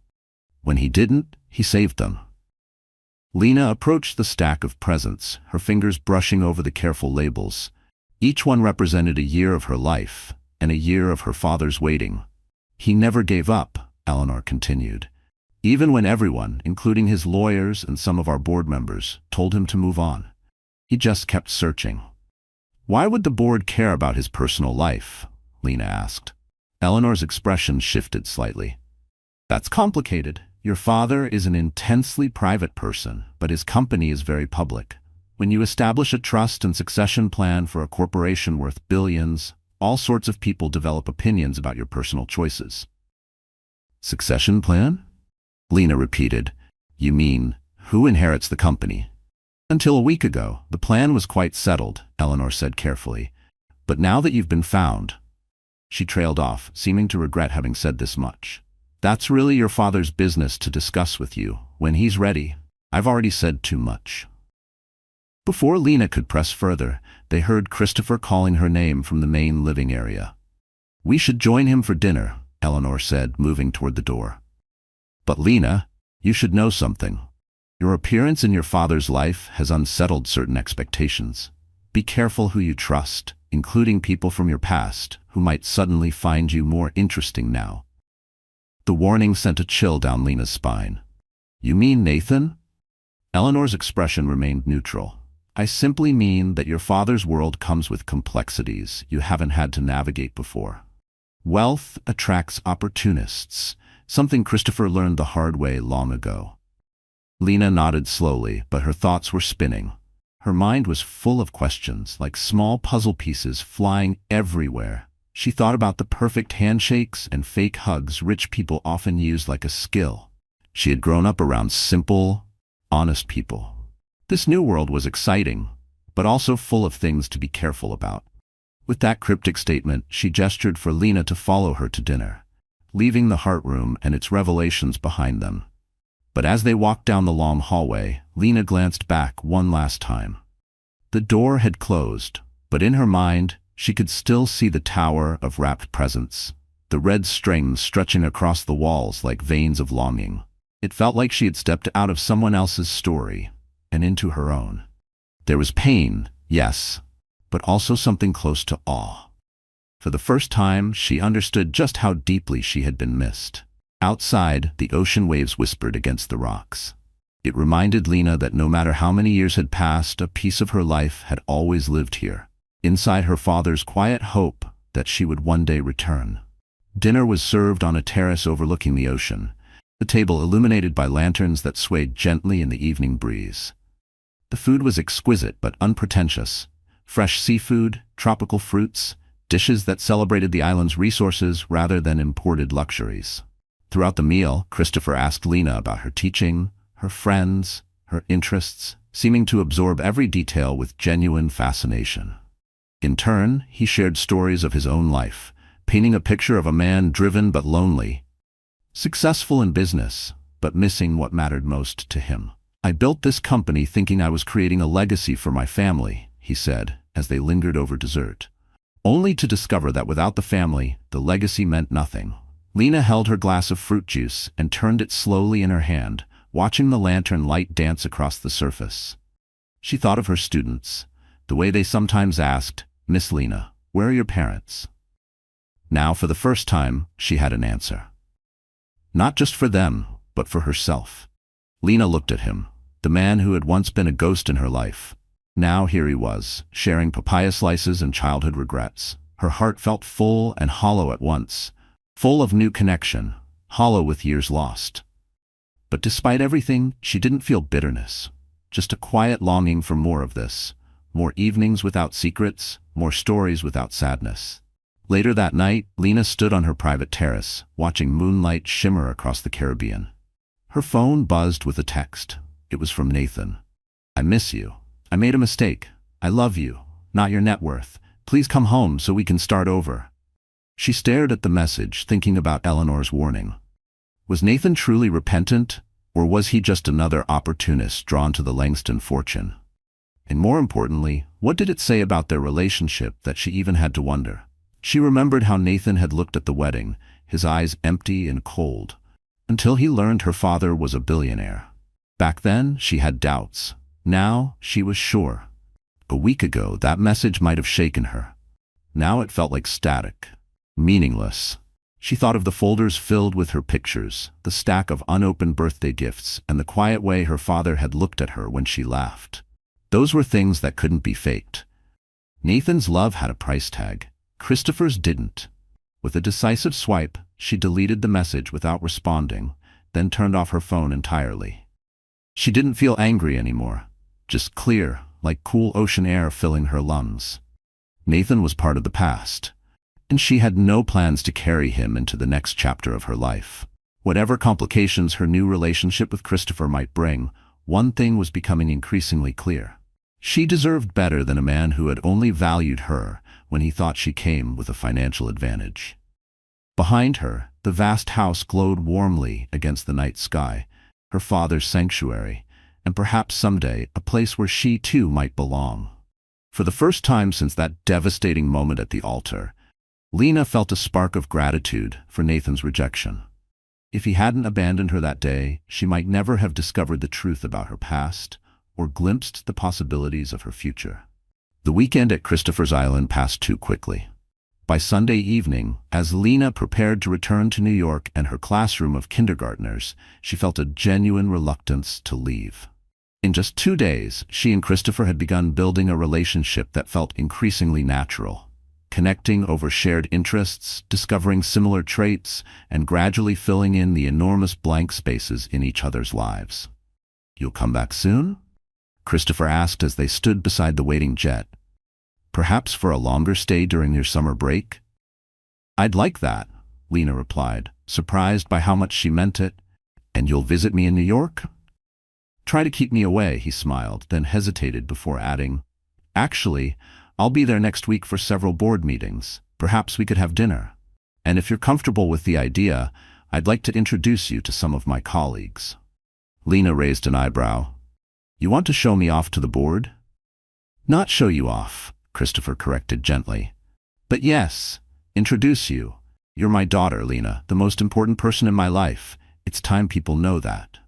When he didn't, he saved them. Lena approached the stack of presents, her fingers brushing over the careful labels. Each one represented a year of her life, and a year of her father's waiting. He never gave up, Eleanor continued. Even when everyone, including his lawyers and some of our board members, told him to move on. He just kept searching. Why would the board care about his personal life? Lena asked. Eleanor's expression shifted slightly. That's complicated. Your father is an intensely private person, but his company is very public. When you establish a trust and succession plan for a corporation worth billions, all sorts of people develop opinions about your personal choices. Succession plan? Lena repeated. You mean, who inherits the company? Until a week ago, the plan was quite settled, Eleanor said carefully. But now that you've been found... She trailed off, seeming to regret having said this much. That's really your father's business to discuss with you. When he's ready, I've already said too much. Before Lena could press further, they heard Christopher calling her name from the main living area. We should join him for dinner, Eleanor said, moving toward the door. But Lena, you should know something. Your appearance in your father's life has unsettled certain expectations. Be careful who you trust, including people from your past, who might suddenly find you more interesting now. The warning sent a chill down Lena's spine. You mean Nathan? Eleanor's expression remained neutral. I simply mean that your father's world comes with complexities you haven't had to navigate before. Wealth attracts opportunists, something Christopher learned the hard way long ago. Lena nodded slowly, but her thoughts were spinning. Her mind was full of questions, like small puzzle pieces flying everywhere. She thought about the perfect handshakes and fake hugs rich people often use like a skill. She had grown up around simple, honest people. This new world was exciting, but also full of things to be careful about. With that cryptic statement, she gestured for Lena to follow her to dinner, leaving the heart room and its revelations behind them. But as they walked down the long hallway, Lena glanced back one last time. The door had closed, but in her mind, she could still see the tower of wrapped presents, the red strings stretching across the walls like veins of longing. It felt like she had stepped out of someone else's story and into her own. There was pain, yes, but also something close to awe. For the first time, she understood just how deeply she had been missed. Outside, the ocean waves whispered against the rocks. It reminded Lena that no matter how many years had passed, a piece of her life had always lived here, inside her father's quiet hope that she would one day return. Dinner was served on a terrace overlooking the ocean, the table illuminated by lanterns that swayed gently in the evening breeze. The food was exquisite but unpretentious. Fresh seafood, tropical fruits, dishes that celebrated the island's resources rather than imported luxuries. Throughout the meal, Christopher asked Lena about her teaching, her friends, her interests, seeming to absorb every detail with genuine fascination. In turn, he shared stories of his own life, painting a picture of a man driven but lonely, successful in business, but missing what mattered most to him. "I built this company thinking I was creating a legacy for my family," he said, as they lingered over dessert. Only to discover that without the family, the legacy meant nothing. Lena held her glass of fruit juice and turned it slowly in her hand, watching the lantern light dance across the surface. She thought of her students, the way they sometimes asked, "Miss Lena, where are your parents?" Now, for the first time, she had an answer. Not just for them, but for herself. Lena looked at him, the man who had once been a ghost in her life. Now here he was, sharing papaya slices and childhood regrets. Her heart felt full and hollow at once, full of new connection, hollow with years lost. But despite everything, she didn't feel bitterness, just a quiet longing for more of this, more evenings without secrets, more stories without sadness. Later that night, Lena stood on her private terrace, watching moonlight shimmer across the Caribbean. Her phone buzzed with a text. It was from Nathan. "I miss you. I made a mistake. I love you, not your net worth. Please come home so we can start over." She stared at the message, thinking about Eleanor's warning. Was Nathan truly repentant, or was he just another opportunist drawn to the Langston fortune? And more importantly, what did it say about their relationship that she even had to wonder? She remembered how Nathan had looked at the wedding, his eyes empty and cold, until he learned her father was a billionaire. Back then, she had doubts. Now, she was sure. A week ago, that message might have shaken her. Now it felt like static, meaningless. She thought of the folders filled with her pictures, the stack of unopened birthday gifts, and the quiet way her father had looked at her when she laughed. Those were things that couldn't be faked. Nathan's love had a price tag. Christopher's didn't. With a decisive swipe, she deleted the message without responding, then turned off her phone entirely. She didn't feel angry anymore, just clear, like cool ocean air filling her lungs. Nathan was part of the past, and she had no plans to carry him into the next chapter of her life. Whatever complications her new relationship with Christopher might bring, one thing was becoming increasingly clear. She deserved better than a man who had only valued her when he thought she came with a financial advantage. Behind her, the vast house glowed warmly against the night sky, her father's sanctuary, and perhaps someday a place where she too might belong. For the first time since that devastating moment at the altar, Lena felt a spark of gratitude for Nathan's rejection. If he hadn't abandoned her that day, she might never have discovered the truth about her past or glimpsed the possibilities of her future. The weekend at Christopher's Island passed too quickly. By Sunday evening, as Lena prepared to return to New York and her classroom of kindergartners, she felt a genuine reluctance to leave. In just 2 days, she and Christopher had begun building a relationship that felt increasingly natural, connecting over shared interests, discovering similar traits, and gradually filling in the enormous blank spaces in each other's lives. "You'll come back soon?" Christopher asked as they stood beside the waiting jet. "Perhaps for a longer stay during your summer break?" "I'd like that," Lena replied, surprised by how much she meant it. "And you'll visit me in New York?" "Try to keep me away," he smiled, then hesitated before adding, "Actually, I'll be there next week for several board meetings. Perhaps we could have dinner. And if you're comfortable with the idea, I'd like to introduce you to some of my colleagues." Lena raised an eyebrow. "You want to show me off to the board?" "Not show you off," Christopher corrected gently. "But yes, introduce you. You're my daughter, Lena, the most important person in my life. It's time people know that."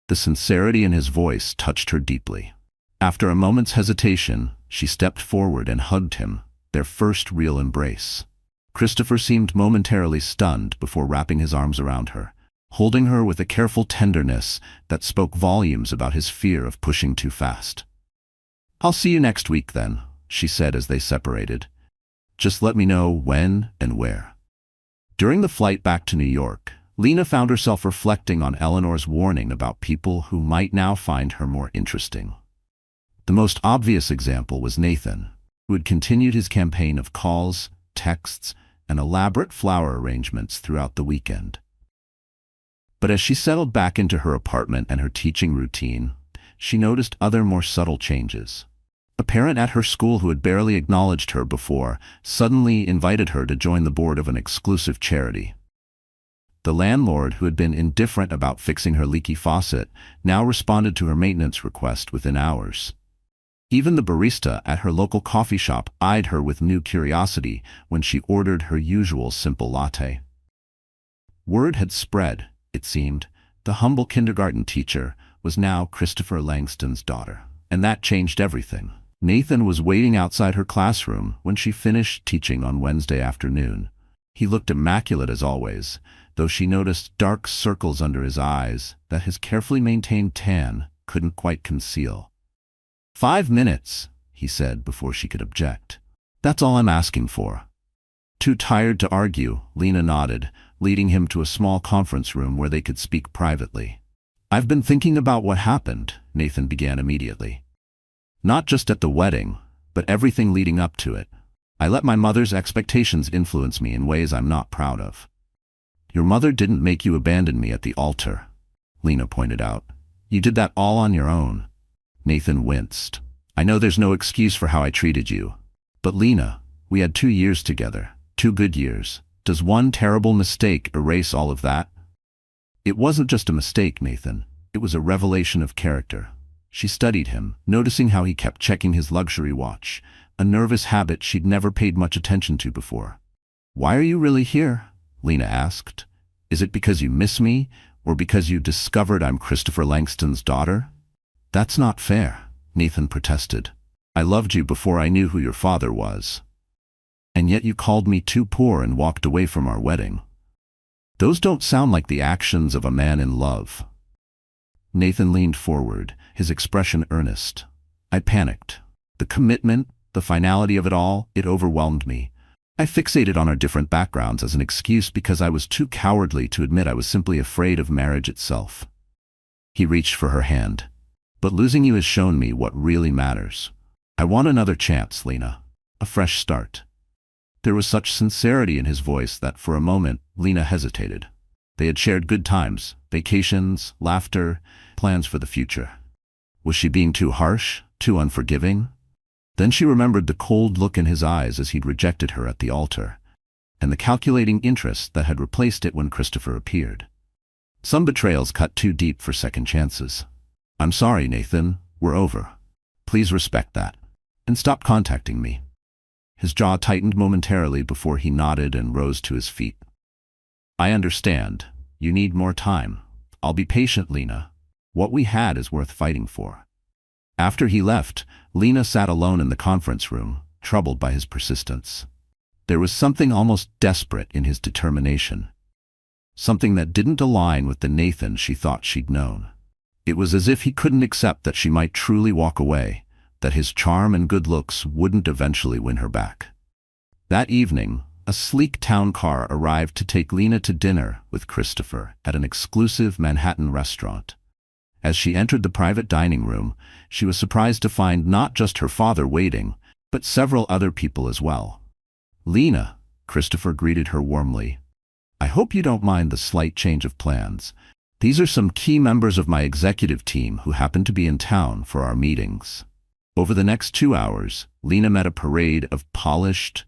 The sincerity in his voice touched her deeply. After a moment's hesitation, she stepped forward and hugged him, their first real embrace. Christopher seemed momentarily stunned before wrapping his arms around her, holding her with a careful tenderness that spoke volumes about his fear of pushing too fast. "I'll see you next week then," she said as they separated. "Just let me know when and where." During the flight back to New York, Lena found herself reflecting on Eleanor's warning about people who might now find her more interesting. The most obvious example was Nathan, who had continued his campaign of calls, texts, and elaborate flower arrangements throughout the weekend. But as she settled back into her apartment and her teaching routine, she noticed other more subtle changes. A parent at her school who had barely acknowledged her before suddenly invited her to join the board of an exclusive charity. The landlord, who had been indifferent about fixing her leaky faucet, now responded to her maintenance request within hours. Even the barista at her local coffee shop eyed her with new curiosity when she ordered her usual simple latte. Word had spread, it seemed. The humble kindergarten teacher was now Christopher Langston's daughter, and that changed everything. Nathan was waiting outside her classroom when she finished teaching on Wednesday afternoon. He looked immaculate as always, though she noticed dark circles under his eyes that his carefully maintained tan couldn't quite conceal. 5 minutes, he said before she could object. That's all I'm asking for. Too tired to argue, Lena nodded, leading him to a small conference room where they could speak privately. I've been thinking about what happened, Nathan began immediately. Not just at the wedding, but everything leading up to it. I let my mother's expectations influence me in ways I'm not proud of. Your mother didn't make you abandon me at the altar, Lena pointed out. You did that all on your own. Nathan winced. I know there's no excuse for how I treated you. But Lena, we had 2 years together, 2 good years. Does one terrible mistake erase all of that? It wasn't just a mistake, Nathan. It was a revelation of character. She studied him, noticing how he kept checking his luxury watch, a nervous habit she'd never paid much attention to before. Why are you really here? Lena asked. Is it because you miss me, or because you discovered I'm Christopher Langston's daughter? That's not fair, Nathan protested. I loved you before I knew who your father was. And yet you called me too poor and walked away from our wedding. Those don't sound like the actions of a man in love. Nathan leaned forward, his expression earnest. I panicked. The commitment, the finality of it all, it overwhelmed me. I fixated on our different backgrounds as an excuse because I was too cowardly to admit I was simply afraid of marriage itself. He reached for her hand. But losing you has shown me what really matters. I want another chance, Lena. A fresh start. There was such sincerity in his voice that for a moment, Lena hesitated. They had shared good times, vacations, laughter, plans for the future. Was she being too harsh, too unforgiving? Then she remembered the cold look in his eyes as he'd rejected her at the altar, and the calculating interest that had replaced it when Christopher appeared. Some betrayals cut too deep for second chances. I'm sorry, Nathan. We're over. Please respect that. And stop contacting me. His jaw tightened momentarily before he nodded and rose to his feet. I understand. You need more time. I'll be patient, Lena. What we had is worth fighting for. After he left, Lena sat alone in the conference room, troubled by his persistence. There was something almost desperate in his determination. Something that didn't align with the Nathan she thought she'd known. It was as if he couldn't accept that she might truly walk away, that his charm and good looks wouldn't eventually win her back. That evening, a sleek town car arrived to take Lena to dinner with Christopher at an exclusive Manhattan restaurant. As she entered the private dining room, she was surprised to find not just her father waiting, but several other people as well. Lena, Christopher greeted her warmly. I hope you don't mind the slight change of plans. These are some key members of my executive team who happen to be in town for our meetings. Over the next 2 hours, Lena met a parade of polished,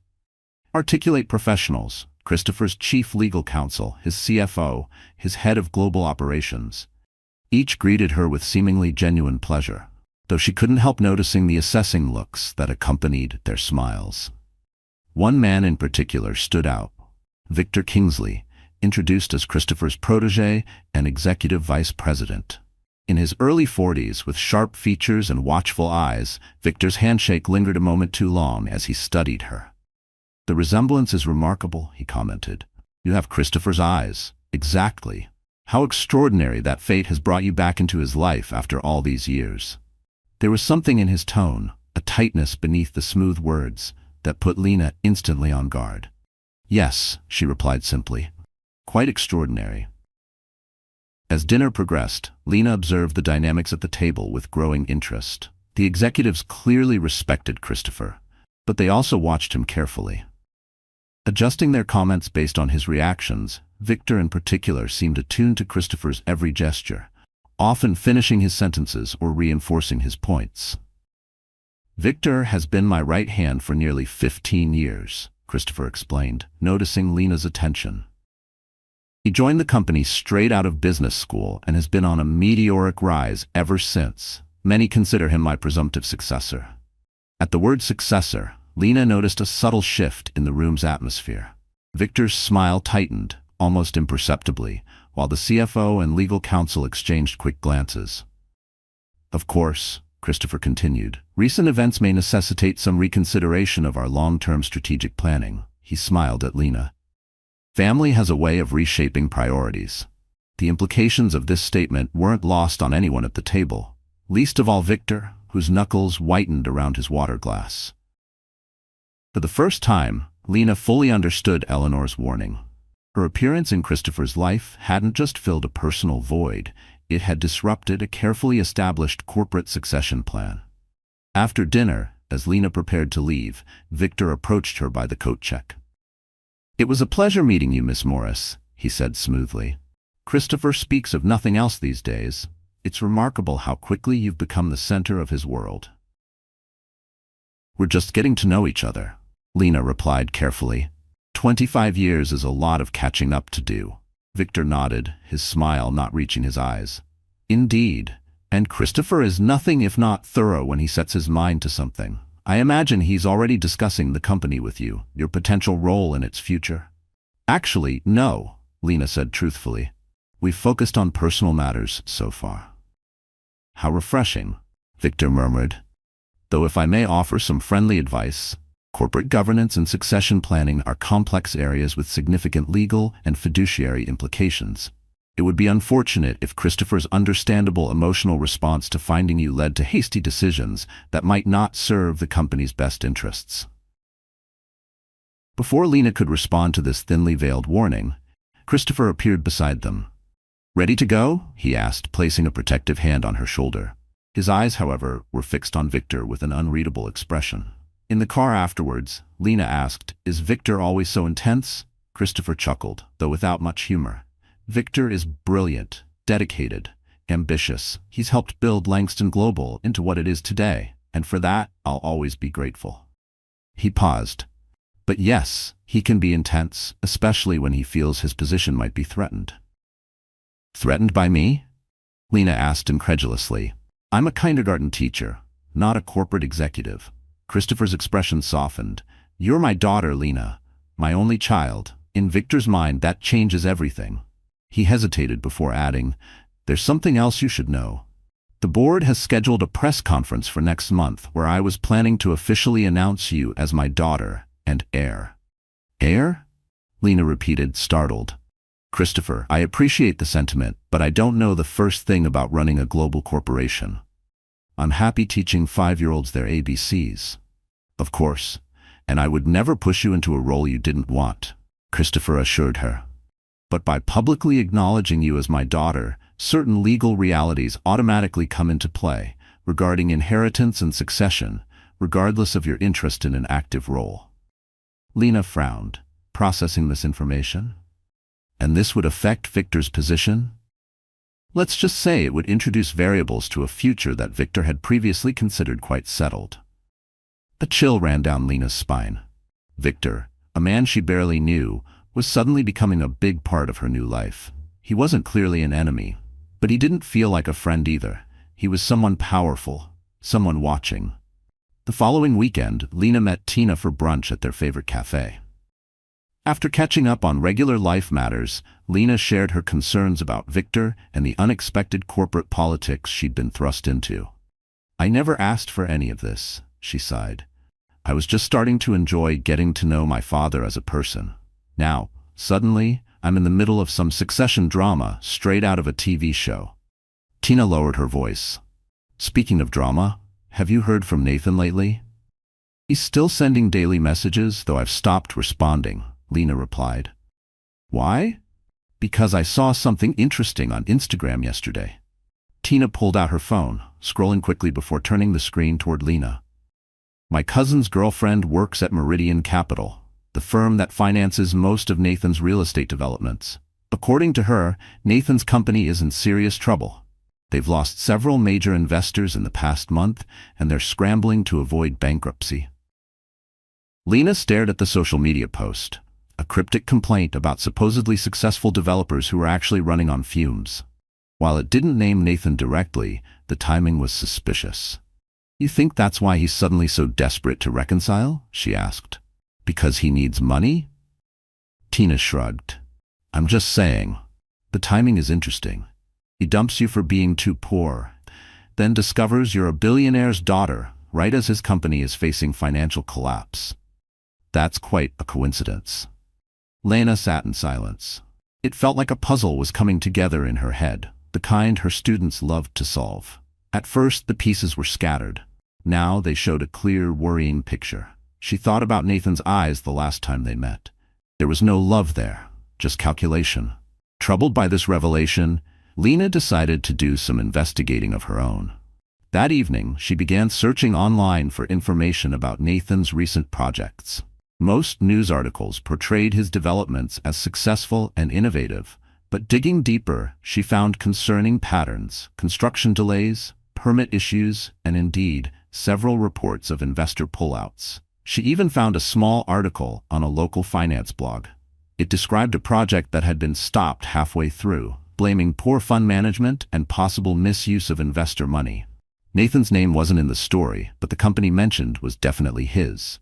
articulate professionals, Christopher's chief legal counsel, his CFO, his head of global operations. Each greeted her with seemingly genuine pleasure, though she couldn't help noticing the assessing looks that accompanied their smiles. One man in particular stood out, Victor Kingsley, introduced as Christopher's protege and executive vice president. In his early 40s, with sharp features and watchful eyes, Victor's handshake lingered a moment too long as he studied her. The resemblance is remarkable, he commented. You have Christopher's eyes. Exactly. How extraordinary that fate has brought you back into his life after all these years. There was something in his tone, a tightness beneath the smooth words, that put Lena instantly on guard. Yes, she replied simply. Quite extraordinary. As dinner progressed, Lena observed the dynamics at the table with growing interest. The executives clearly respected Christopher, but they also watched him carefully. Adjusting their comments based on his reactions, Victor in particular seemed attuned to Christopher's every gesture, often finishing his sentences or reinforcing his points. "Victor has been my right hand for nearly 15 years, Christopher explained, noticing Lena's attention. "He joined the company straight out of business school and has been on a meteoric rise ever since. Many consider him my presumptive successor." At the word successor, Lena noticed a subtle shift in the room's atmosphere. Victor's smile tightened, almost imperceptibly, while the CFO and legal counsel exchanged quick glances. "Of course," Christopher continued, "recent events may necessitate some reconsideration of our long-term strategic planning." He smiled at Lena. "Family has a way of reshaping priorities." The implications of this statement weren't lost on anyone at the table, least of all Victor, whose knuckles whitened around his water glass. For the first time, Lena fully understood Eleanor's warning. Her appearance in Christopher's life hadn't just filled a personal void, it had disrupted a carefully established corporate succession plan. After dinner, as Lena prepared to leave, Victor approached her by the coat check. "It was a pleasure meeting you, Miss Morris," he said smoothly. "Christopher speaks of nothing else these days. It's remarkable how quickly you've become the center of his world." "We're just getting to know each other," Lena replied carefully. 25 years is a lot of catching up to do." Victor nodded, his smile not reaching his eyes. "Indeed, and Christopher is nothing if not thorough when he sets his mind to something. I imagine he's already discussing the company with you, your potential role in its future." "Actually, no," Lena said truthfully. "We've focused on personal matters so far." "How refreshing," Victor murmured. "Though if I may offer some friendly advice, corporate governance and succession planning are complex areas with significant legal and fiduciary implications. It would be unfortunate if Christopher's understandable emotional response to finding you led to hasty decisions that might not serve the company's best interests." Before Lena could respond to this thinly veiled warning, Christopher appeared beside them. "Ready to go?" he asked, placing a protective hand on her shoulder. His eyes, however, were fixed on Victor with an unreadable expression. In the car afterwards, Lena asked, "Is Victor always so intense?" Christopher chuckled, though without much humor. "Victor is brilliant, dedicated, ambitious. He's helped build Langston Global into what it is today, and for that, I'll always be grateful." He paused. "But yes, he can be intense, especially when he feels his position might be threatened." "Threatened by me?" Lena asked incredulously. "I'm a kindergarten teacher, not a corporate executive." Christopher's expression softened. "You're my daughter, Lena, my only child." In Victor's mind, that changes everything. He hesitated before adding, "There's something else you should know. The board has scheduled a press conference for next month where I was planning to officially announce you as my daughter and heir." "Heir?" Lena repeated, startled. "Christopher, I appreciate the sentiment, but I don't know the first thing about running a global corporation. I'm happy teaching 5-year-olds their ABCs. Of course, and I would never push you into a role you didn't want," Christopher assured her. "But by publicly acknowledging you as my daughter, certain legal realities automatically come into play regarding inheritance and succession, regardless of your interest in an active role." Lena frowned, processing this information. "And this would affect Victor's position?" "Let's just say it would introduce variables to a future that Victor had previously considered quite settled." A chill ran down Lena's spine. Victor, a man she barely knew, was suddenly becoming a big part of her new life. He wasn't clearly an enemy, but he didn't feel like a friend either. He was someone powerful, someone watching. The following weekend, Lena met Tina for brunch at their favorite cafe. After catching up on regular life matters, Lena shared her concerns about Victor and the unexpected corporate politics she'd been thrust into. "I never asked for any of this," she sighed. "I was just starting to enjoy getting to know my father as a person. Now, suddenly, I'm in the middle of some succession drama straight out of a TV show." Tina lowered her voice. "Speaking of drama, have you heard from Nathan lately?" "He's still sending daily messages, though I've stopped responding," Lena replied. "Why?" Because I saw something interesting on Instagram yesterday. Tina pulled out her phone, scrolling quickly before turning the screen toward Lena. My cousin's girlfriend works at Meridian Capital, the firm that finances most of Nathan's real estate developments. According to her, Nathan's company is in serious trouble. They've lost several major investors in the past month, and they're scrambling to avoid bankruptcy. Lena stared at the social media post, a cryptic complaint about supposedly successful developers who were actually running on fumes. While it didn't name Nathan directly, the timing was suspicious. You think that's why he's suddenly so desperate to reconcile? She asked. Because he needs money? Tina shrugged. I'm just saying. The timing is interesting. He dumps you for being too poor, then discovers you're a billionaire's daughter, right as his company is facing financial collapse. That's quite a coincidence. Lena sat in silence. It felt like a puzzle was coming together in her head, the kind her students loved to solve. At first, the pieces were scattered. Now they showed a clear, worrying picture. She thought about Nathan's eyes the last time they met. There was no love there, just calculation. Troubled by this revelation, Lena decided to do some investigating of her own. That evening, she began searching online for information about Nathan's recent projects. Most news articles portrayed his developments as successful and innovative, but digging deeper, she found concerning patterns, construction delays, permit issues, and indeed, several reports of investor pullouts. She even found a small article on a local finance blog. It described a project that had been stopped halfway through, blaming poor fund management and possible misuse of investor money. Nathan's name wasn't in the story, but the company mentioned was definitely his.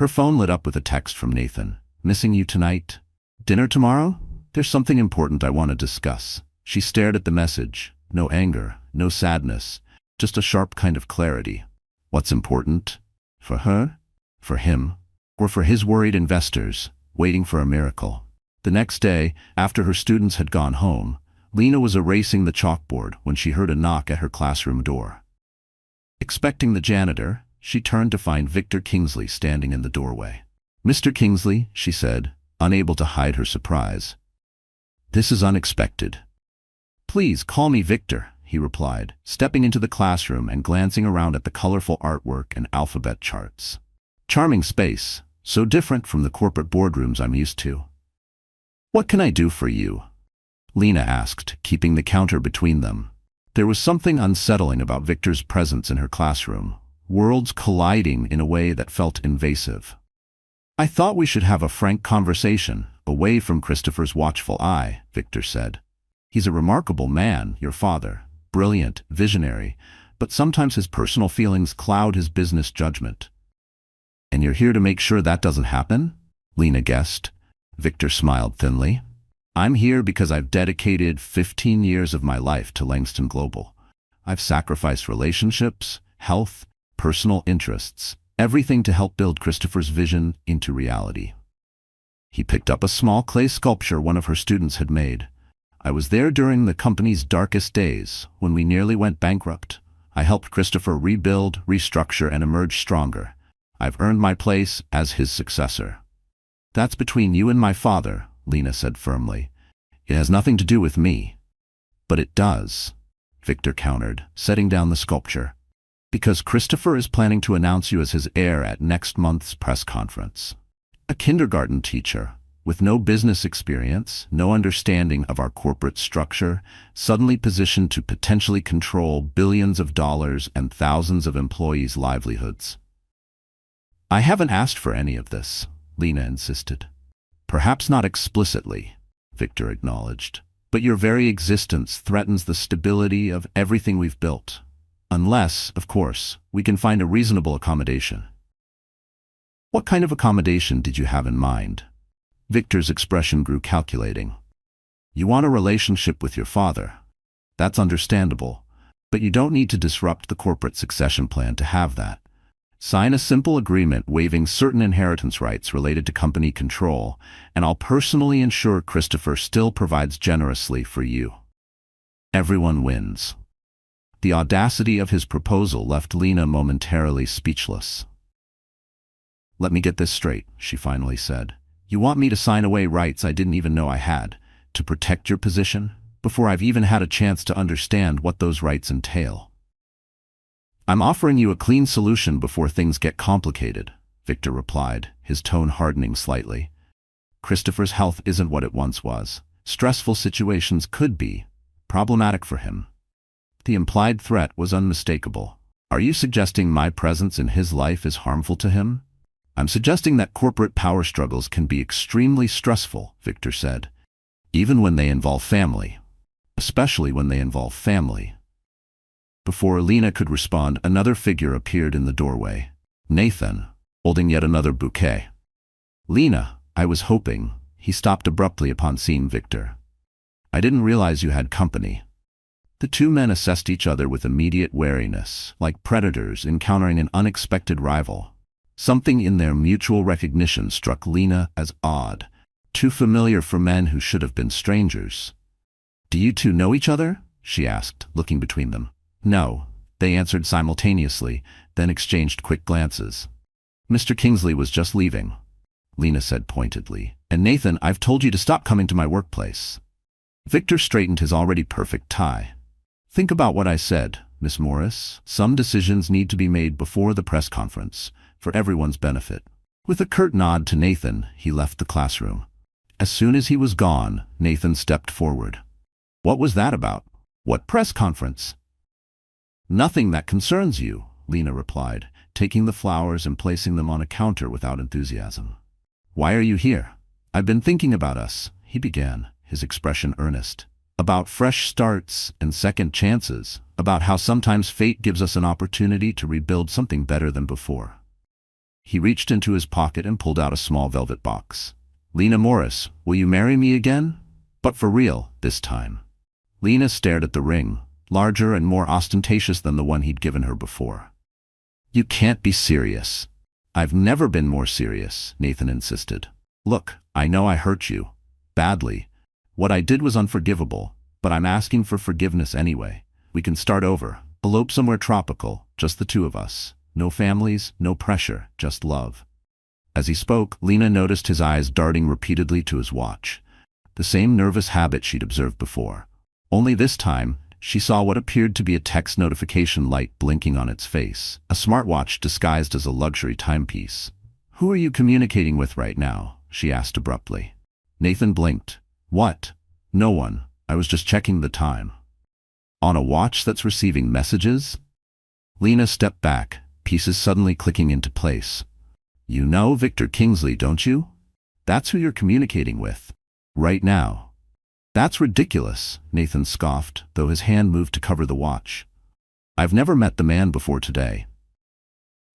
Her phone lit up with a text from Nathan. Missing you tonight? Dinner tomorrow? There's something important I want to discuss. She stared at the message. No anger, no sadness, just a sharp kind of clarity. What's important? For her? For him? Or for his worried investors, waiting for a miracle? The next day, after her students had gone home, Lena was erasing the chalkboard when she heard a knock at her classroom door. Expecting the janitor, she turned to find Victor Kingsley standing in the doorway. Mr. Kingsley, she said, unable to hide her surprise. This is unexpected. Please call me Victor, he replied, stepping into the classroom and glancing around at the colorful artwork and alphabet charts. Charming space, so different from the corporate boardrooms I'm used to. What can I do for you? Lena asked, keeping the counter between them. There was something unsettling about Victor's presence in her classroom, worlds colliding in a way that felt invasive. I thought we should have a frank conversation, away from Christopher's watchful eye, Victor said. He's a remarkable man, your father, brilliant, visionary, but sometimes his personal feelings cloud his business judgment. And you're here to make sure that doesn't happen? Lena guessed. Victor smiled thinly. I'm here because I've dedicated 15 years of my life to Langston Global. I've sacrificed relationships, health, personal interests, everything to help build Christopher's vision into reality. He picked up a small clay sculpture one of her students had made. I was there during the company's darkest days, when we nearly went bankrupt. I helped Christopher rebuild, restructure, and emerge stronger. I've earned my place as his successor. That's between you and my father, Lena said firmly. It has nothing to do with me. But it does, Victor countered, setting down the sculpture. Because Christopher is planning to announce you as his heir at next month's press conference. A kindergarten teacher, with no business experience, no understanding of our corporate structure, suddenly positioned to potentially control billions of dollars and thousands of employees' livelihoods. I haven't asked for any of this, Lena insisted. Perhaps not explicitly, Victor acknowledged, but your very existence threatens the stability of everything we've built. Unless, of course, we can find a reasonable accommodation. What kind of accommodation did you have in mind? Victor's expression grew calculating. You want a relationship with your father. That's understandable, but you don't need to disrupt the corporate succession plan to have that. Sign a simple agreement waiving certain inheritance rights related to company control, and I'll personally ensure Christopher still provides generously for you. Everyone wins. The audacity of his proposal left Lena momentarily speechless. Let me get this straight, she finally said. You want me to sign away rights I didn't even know I had, To protect your position? Before I've even had a chance to understand what those rights entail. I'm offering you a clean solution before things get complicated, Victor replied, his tone hardening slightly. Christopher's health isn't what it once was. Stressful situations could be problematic for him. The implied threat was unmistakable. Are you suggesting my presence in his life is harmful to him? I'm suggesting that corporate power struggles can be extremely stressful, Victor said, even when they involve family. Especially when they involve family. Before Lena could respond, another figure appeared in the doorway. Nathan, holding yet another bouquet. Lena, I was hoping. He stopped abruptly upon seeing Victor. I didn't realize you had company. The two men assessed each other with immediate wariness, like predators encountering an unexpected rival. Something in their mutual recognition struck Lena as odd, too familiar for men who should have been strangers. Do you two know each other? She asked, looking between them. No, they answered simultaneously, then exchanged quick glances. Mr. Kingsley was just leaving, Lena said pointedly. And Nathan, I've told you to stop coming to my workplace. Victor straightened his already perfect tie. Think about what I said, Miss Morris. Some decisions need to be made before the press conference, for everyone's benefit. With a curt nod to Nathan, he left the classroom. As soon as he was gone, Nathan stepped forward. What was that about? What press conference? Nothing that concerns you, Lena replied, taking the flowers and placing them on a counter without enthusiasm. Why are you here? I've been thinking about us, he began, his expression earnest. About fresh starts and second chances, about how sometimes fate gives us an opportunity to rebuild something better than before. He reached into his pocket and pulled out a small velvet box. Lena Morris, will you marry me again? But for real, this time. Lena stared at the ring, larger and more ostentatious than the one he'd given her before. You can't be serious. I've never been more serious, Nathan insisted. Look, I know I hurt you. Badly. What I did was unforgivable, but I'm asking for forgiveness anyway. We can start over. Elope somewhere tropical, just the two of us. No families, no pressure, just love. As he spoke, Lena noticed his eyes darting repeatedly to his watch. The same nervous habit she'd observed before. Only this time, she saw what appeared to be a text notification light blinking on its face, a smartwatch disguised as a luxury timepiece. Who are you communicating with right now? She asked abruptly. Nathan blinked. What? No one. I was just checking the time. On a watch that's receiving messages? Lena stepped back, pieces suddenly clicking into place. You know Victor Kingsley, don't you? That's who you're communicating with. Right now. That's ridiculous, Nathan scoffed, though his hand moved to cover the watch. I've never met the man before today.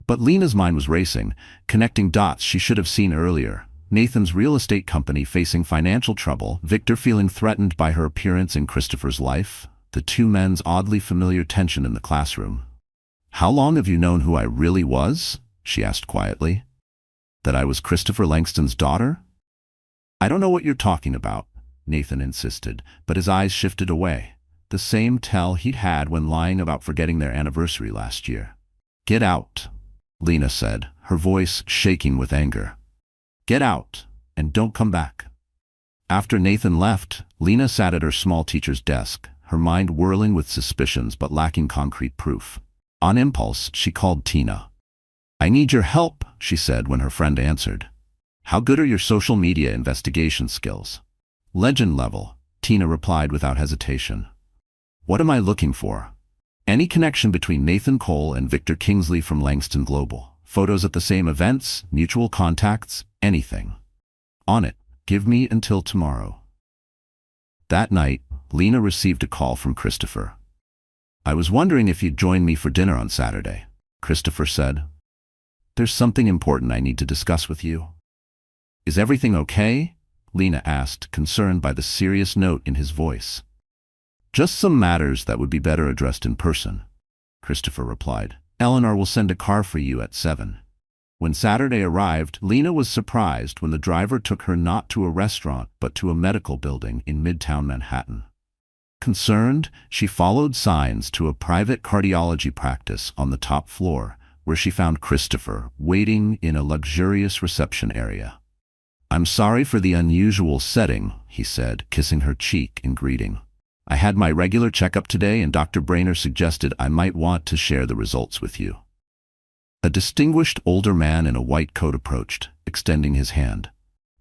But Lena's mind was racing, connecting dots she should have seen earlier. Nathan's real estate company facing financial trouble, Victor feeling threatened by her appearance in Christopher's life, the two men's oddly familiar tension in the classroom. How long have you known who I really was? She asked quietly. That I was Christopher Langston's daughter? I don't know what you're talking about, Nathan insisted, but his eyes shifted away. The same tell he'd had when lying about forgetting their anniversary last year. Get out, Lena said, her voice shaking with anger. Get out, and don't come back. After Nathan left, Lena sat at her small teacher's desk, her mind whirling with suspicions but lacking concrete proof. On impulse, she called Tina. I need your help, she said when her friend answered. How good are your social media investigation skills? Legend level, Tina replied without hesitation. What am I looking for? Any connection between Nathan Cole and Victor Kingsley from Langston Global. Photos at the same events, mutual contacts, anything. On it. Give me until tomorrow. That night, Lena received a call from Christopher. I was wondering if you'd join me for dinner on Saturday, Christopher said. There's something important I need to discuss with you. Is everything okay? Lena asked, concerned by the serious note in his voice. Just some matters that would be better addressed in person, Christopher replied. Eleanor will send a car for you at 7. When Saturday arrived, Lena was surprised when the driver took her not to a restaurant but to a medical building in Midtown Manhattan. Concerned, she followed signs to a private cardiology practice on the top floor, where she found Christopher waiting in a luxurious reception area. "I'm sorry for the unusual setting," he said, kissing her cheek in greeting. "I had my regular checkup today and Dr. Brainerd suggested I might want to share the results with you." A distinguished older man in a white coat approached, extending his hand.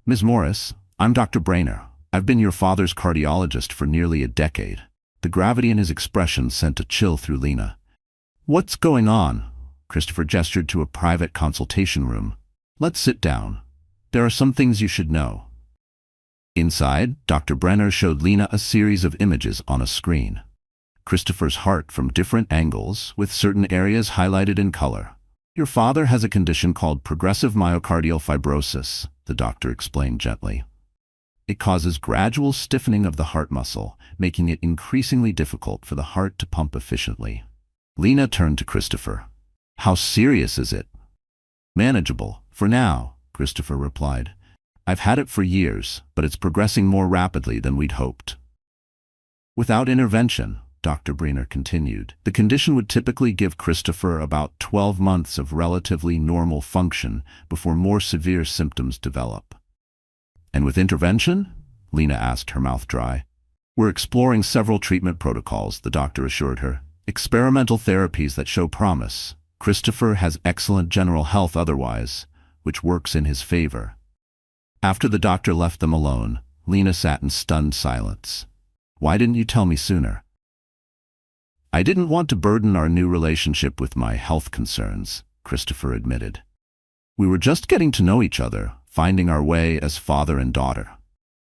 "Ms. Morris, I'm Dr. Brainerd. I've been your father's cardiologist for nearly a decade." The gravity in his expression sent a chill through Lena. "What's going on?" Christopher gestured to a private consultation room. "Let's sit down. There are some things you should know." Inside, Dr. Brenner showed Lena a series of images on a screen. Christopher's heart from different angles, with certain areas highlighted in color. "Your father has a condition called progressive myocardial fibrosis," the doctor explained gently. "It causes gradual stiffening of the heart muscle, making it increasingly difficult for the heart to pump efficiently." Lena turned to Christopher. "How serious is it?" "Manageable, for now," Christopher replied. "I've had it for years, but it's progressing more rapidly than we'd hoped." Without intervention, Dr. Brainerd continued, the condition would typically give Christopher about 12 months of relatively normal function before more severe symptoms develop. "And with intervention?" Lena asked, her mouth dry. "We're exploring several treatment protocols," the doctor assured her. "Experimental therapies that show promise. Christopher has excellent general health otherwise, which works in his favor." After the doctor left them alone, Lena sat in stunned silence. "Why didn't you tell me sooner?" "I didn't want to burden our new relationship with my health concerns," Christopher admitted. "We were just getting to know each other, finding our way as father and daughter.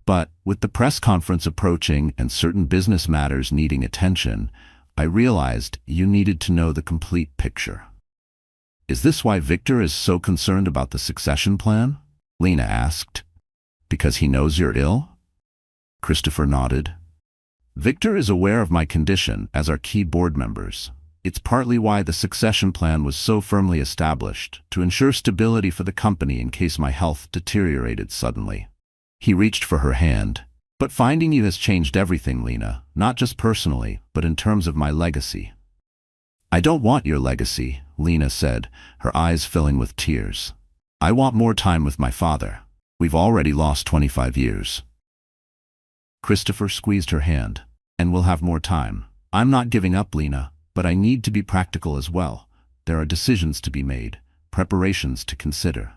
But with the press conference approaching and certain business matters needing attention, I realized you needed to know the complete picture." "Is this why Victor is so concerned about the succession plan?" Lena asked. "Because he knows you're ill?" Christopher nodded. "Victor is aware of my condition, as are key board members. It's partly why the succession plan was so firmly established, to ensure stability for the company in case my health deteriorated suddenly." He reached for her hand. "But finding you has changed everything, Lena, not just personally, but in terms of my legacy." "I don't want your legacy," Lena said, her eyes filling with tears. "I want more time with my father. We've already lost 25 years. Christopher squeezed her hand. "And we'll have more time. I'm not giving up, Lena, but I need to be practical as well. There are decisions to be made, preparations to consider."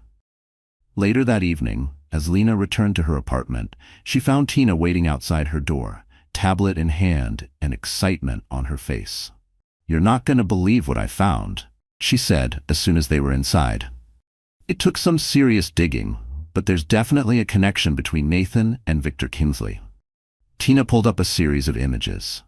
Later that evening, as Lena returned to her apartment, she found Tina waiting outside her door, tablet in hand and excitement on her face. "You're not going to believe what I found," she said as soon as they were inside. "It took some serious digging, but there's definitely a connection between Nathan and Victor Kingsley." Tina pulled up a series of images.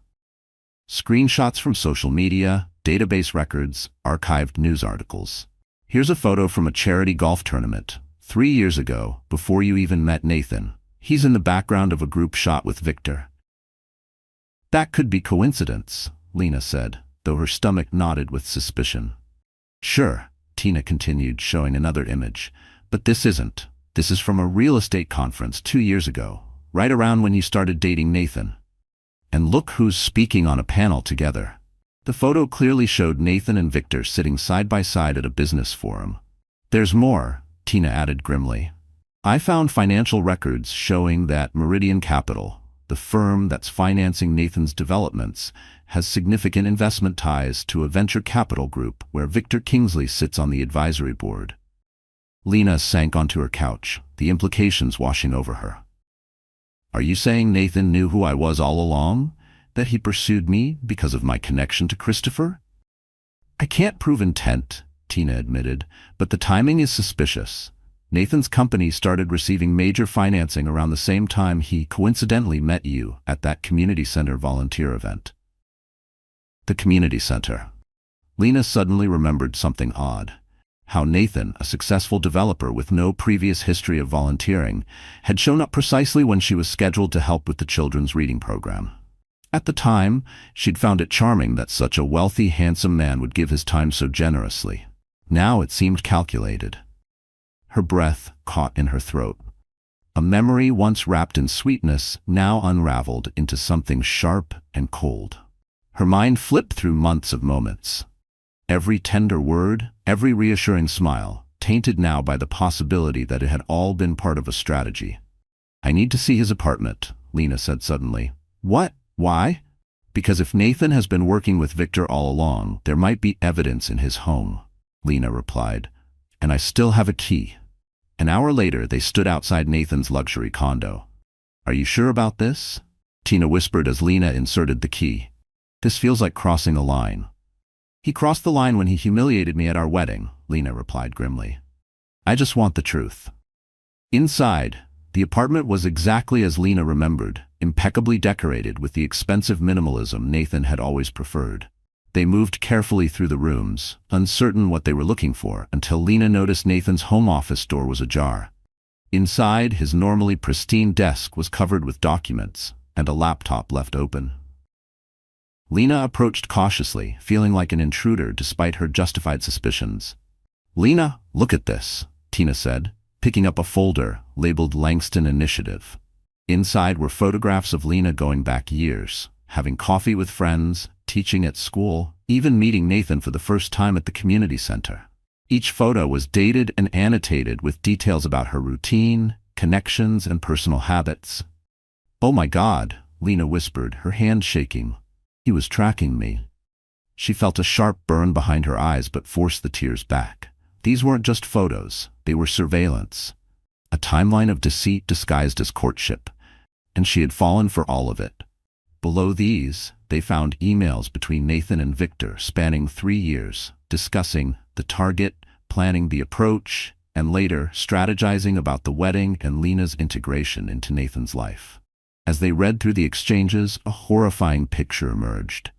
Screenshots from social media, database records, archived news articles. "Here's a photo from a charity golf tournament, 3 years ago, before you even met Nathan. He's in the background of a group shot with Victor." "That could be coincidence," Lena said, though her stomach nodded with suspicion. "Sure," Tina continued, showing another image. "But this isn't. This is from a real estate conference 2 years ago, right around when you started dating Nathan. And look who's speaking on a panel together." The photo clearly showed Nathan and Victor sitting side by side at a business forum. "There's more," Tina added grimly. "I found financial records showing that Meridian Capital, the firm that's financing Nathan's developments, has significant investment ties to a venture capital group where Victor Kingsley sits on the advisory board." Lena sank onto her couch, the implications washing over her. "Are you saying Nathan knew who I was all along? That he pursued me because of my connection to Christopher?" "I can't prove intent," Tina admitted, "but the timing is suspicious. Nathan's company started receiving major financing around the same time he coincidentally met you at that community center volunteer event." The community center. Lena suddenly remembered something odd. How Nathan, a successful developer with no previous history of volunteering, had shown up precisely when she was scheduled to help with the children's reading program. At the time, she'd found it charming that such a wealthy, handsome man would give his time so generously. Now it seemed calculated. Her breath caught in her throat. A memory once wrapped in sweetness now unraveled into something sharp and cold. Her mind flipped through months of moments. Every tender word, every reassuring smile, tainted now by the possibility that it had all been part of a strategy. "I need to see his apartment," Lena said suddenly. "What? Why?" "Because if Nathan has been working with Victor all along, there might be evidence in his home," Lena replied. "And I still have a key." An hour later, they stood outside Nathan's luxury condo. "Are you sure about this?" Tina whispered as Lena inserted the key. "This feels like crossing a line." "He crossed the line when he humiliated me at our wedding," Lena replied grimly. "I just want the truth." Inside, the apartment was exactly as Lena remembered, impeccably decorated with the expensive minimalism Nathan had always preferred. They moved carefully through the rooms, uncertain what they were looking for, until Lena noticed Nathan's home office door was ajar. Inside, his normally pristine desk was covered with documents, and a laptop left open. Lena approached cautiously, feeling like an intruder despite her justified suspicions. "Lena, look at this," Tina said, picking up a folder labeled Langston Initiative. Inside were photographs of Lena going back years, having coffee with friends, teaching at school, even meeting Nathan for the first time at the community center. Each photo was dated and annotated with details about her routine, connections, and personal habits. "Oh my God," Lena whispered, her hand shaking. "He was tracking me." She felt a sharp burn behind her eyes but forced the tears back. These weren't just photos, they were surveillance. A timeline of deceit disguised as courtship, and she had fallen for all of it. Below these, they found emails between Nathan and Victor spanning 3 years, discussing the target, planning the approach, and later strategizing about the wedding and Lena's integration into Nathan's life. As they read through the exchanges, a horrifying picture emerged.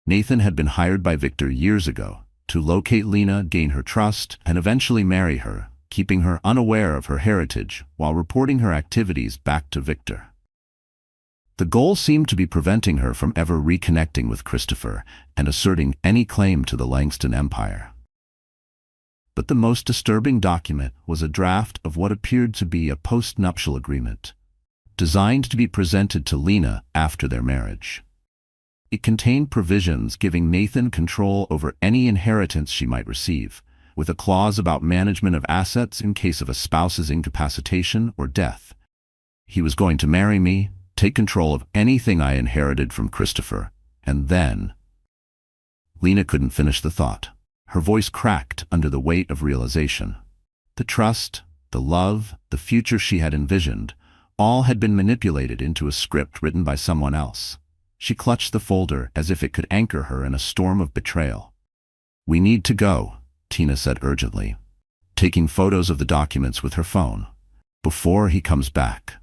Nathan had been hired by Victor years ago to locate Lena, gain her trust, and eventually marry her, keeping her unaware of her heritage while reporting her activities back to Victor. The goal seemed to be preventing her from ever reconnecting with Christopher and asserting any claim to the Langston Empire. But the most disturbing document was a draft of what appeared to be a post-nuptial agreement, designed to be presented to Lena after their marriage. It contained provisions giving Nathan control over any inheritance she might receive, with a clause about management of assets in case of a spouse's incapacitation or death. "He was going to marry me, take control of anything I inherited from Christopher, and then—" Lena couldn't finish the thought. Her voice cracked under the weight of realization. The trust, the love, the future she had envisioned, all had been manipulated into a script written by someone else. She clutched the folder as if it could anchor her in a storm of betrayal. "We need to go," Tina said urgently, taking photos of the documents with her phone, "before he comes back."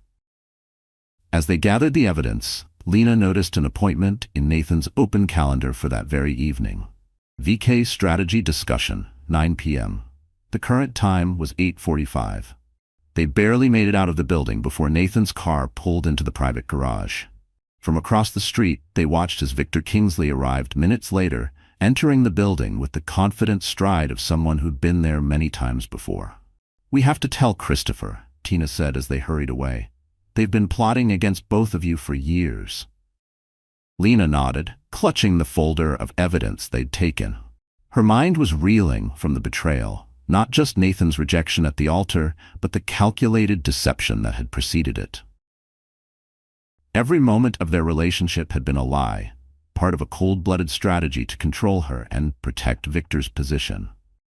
As they gathered the evidence, Lena noticed an appointment in Nathan's open calendar for that very evening. VK Strategy Discussion, 9 p.m. The current time was 8:45. They barely made it out of the building before Nathan's car pulled into the private garage. From across the street, they watched as Victor Kingsley arrived minutes later, entering the building with the confident stride of someone who'd been there many times before. "We have to tell Christopher," Tina said as they hurried away. "They've been plotting against both of you for years." Lena nodded, clutching the folder of evidence they'd taken. Her mind was reeling from the betrayal, not just Nathan's rejection at the altar, but the calculated deception that had preceded it. Every moment of their relationship had been a lie, part of a cold-blooded strategy to control her and protect Victor's position.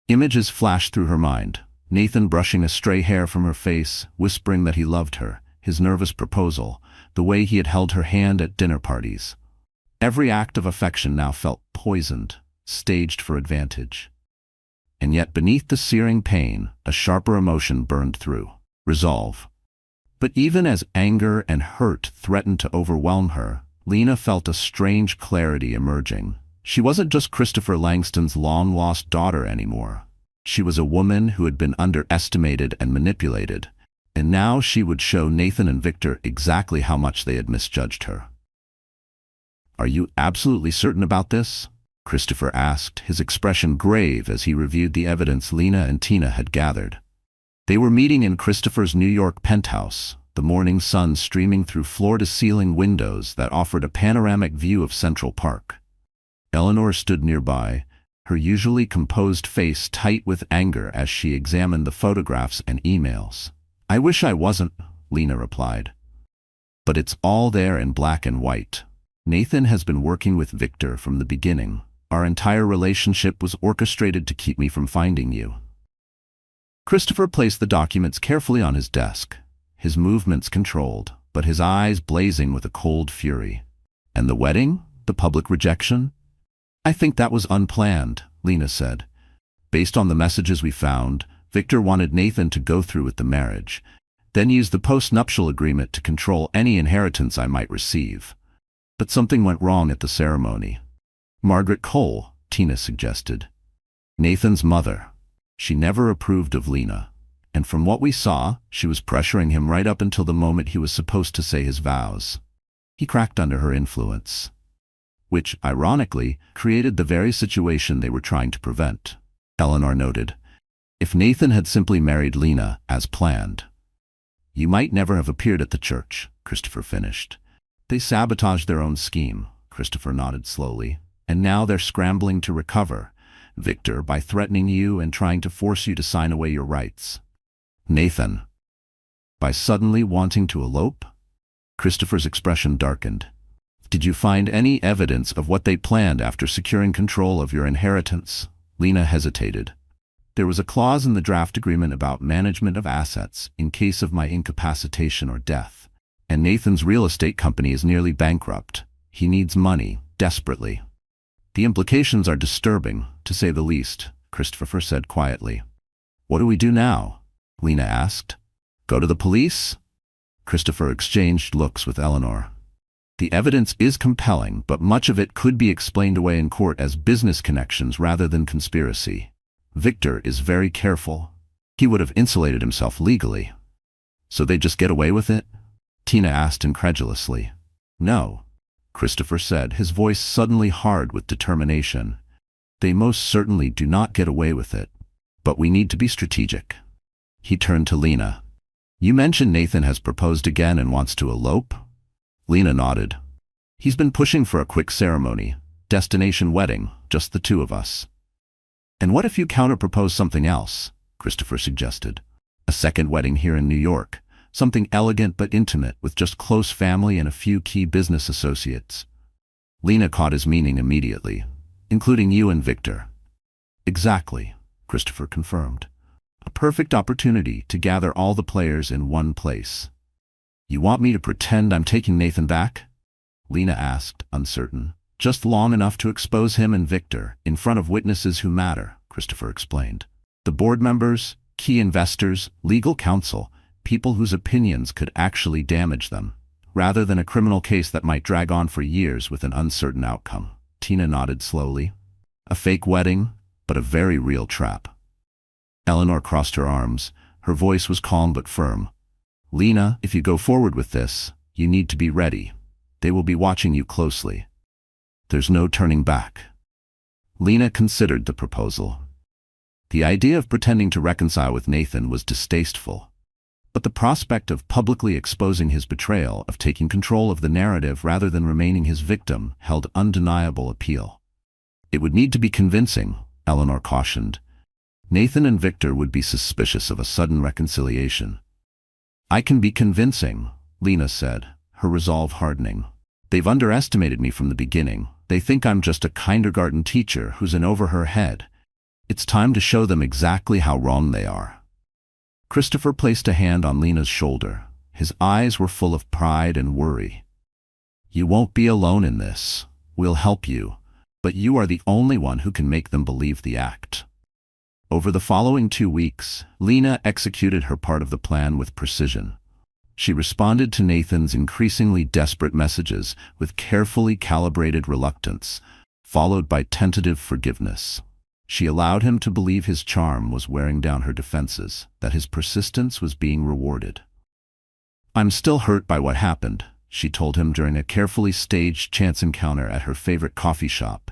Images flashed through her mind, Nathan brushing a stray hair from her face, whispering that he loved her, his nervous proposal, the way he had held her hand at dinner parties. Every act of affection now felt poisoned, staged for advantage. And yet beneath the searing pain, a sharper emotion burned through: resolve. But even as anger and hurt threatened to overwhelm her, Lena felt a strange clarity emerging. She wasn't just Christopher Langston's long-lost daughter anymore. She was a woman who had been underestimated and manipulated, and now she would show Nathan and Victor exactly how much they had misjudged her. "Are you absolutely certain about this?" Christopher asked, his expression grave as he reviewed the evidence Lena and Tina had gathered. They were meeting in Christopher's New York penthouse, the morning sun streaming through floor-to-ceiling windows that offered a panoramic view of Central Park. Eleanor stood nearby, her usually composed face tight with anger as she examined the photographs and emails. "I wish I wasn't," Lena replied. "But it's all there in black and white. Nathan has been working with Victor from the beginning. Our entire relationship was orchestrated to keep me from finding you." Christopher placed the documents carefully on his desk, his movements controlled, but his eyes blazing with a cold fury. "And the wedding? The public rejection?" "I think that was unplanned," Lena said. "Based on the messages we found, Victor wanted Nathan to go through with the marriage, then use the post-nuptial agreement to control any inheritance I might receive. But something went wrong at the ceremony." "Margaret Cole," Tina suggested. "Nathan's mother. She never approved of Lena, and from what we saw, she was pressuring him right up until the moment he was supposed to say his vows. He cracked under her influence, which, ironically, created the very situation they were trying to prevent," Eleanor noted. "If Nathan had simply married Lena, as planned, you might never have appeared at the church," Christopher finished. "They sabotaged their own scheme," Christopher nodded slowly, "and now they're scrambling to recover, Victor, by threatening you and trying to force you to sign away your rights. Nathan, by suddenly wanting to elope?" Christopher's expression darkened. "Did you find any evidence of what they planned after securing control of your inheritance?" Lena hesitated. "There was a clause in the draft agreement about management of assets in case of my incapacitation or death. And Nathan's real estate company is nearly bankrupt. He needs money, desperately." "The implications are disturbing, to say the least," Christopher said quietly. "What do we do now?" Lena asked. "Go to the police?" Christopher exchanged looks with Eleanor. "The evidence is compelling, but much of it could be explained away in court as business connections rather than conspiracy. Victor is very careful. He would have insulated himself legally." "So they just get away with it?" Tina asked incredulously. "No," Christopher said, his voice suddenly hard with determination. "They most certainly do not get away with it. But we need to be strategic." He turned to Lena. "You mentioned Nathan has proposed again and wants to elope?" Lena nodded. "He's been pushing for a quick ceremony, destination wedding, just the two of us." "And what if you counter-propose something else?" Christopher suggested. "A second wedding here in New York. Something elegant but intimate with just close family and a few key business associates." Lena caught his meaning immediately. "Including you and Victor." "Exactly," Christopher confirmed. "A perfect opportunity to gather all the players in one place." "You want me to pretend I'm taking Nathan back?" Lena asked, uncertain. "Just long enough to expose him and Victor in front of witnesses who matter," Christopher explained. "The board members, key investors, legal counsel, people whose opinions could actually damage them, rather than a criminal case that might drag on for years with an uncertain outcome." Tina nodded slowly. "A fake wedding, but a very real trap." Eleanor crossed her arms. Her voice was calm but firm. "Lena, if you go forward with this, you need to be ready. They will be watching you closely. There's no turning back." Lena considered the proposal. The idea of pretending to reconcile with Nathan was distasteful, but the prospect of publicly exposing his betrayal, of taking control of the narrative rather than remaining his victim, held undeniable appeal. "It would need to be convincing," Eleanor cautioned. "Nathan and Victor would be suspicious of a sudden reconciliation." "I can be convincing," Lena said, her resolve hardening. "They've underestimated me from the beginning. They think I'm just a kindergarten teacher who's in over her head. It's time to show them exactly how wrong they are." Christopher placed a hand on Lena's shoulder. His eyes were full of pride and worry. "You won't be alone in this. We'll help you, but you are the only one who can make them believe the act." Over the following 2 weeks, Lena executed her part of the plan with precision. She responded to Nathan's increasingly desperate messages with carefully calibrated reluctance, followed by tentative forgiveness. She allowed him to believe his charm was wearing down her defenses, that his persistence was being rewarded. "I'm still hurt by what happened," she told him during a carefully staged chance encounter at her favorite coffee shop.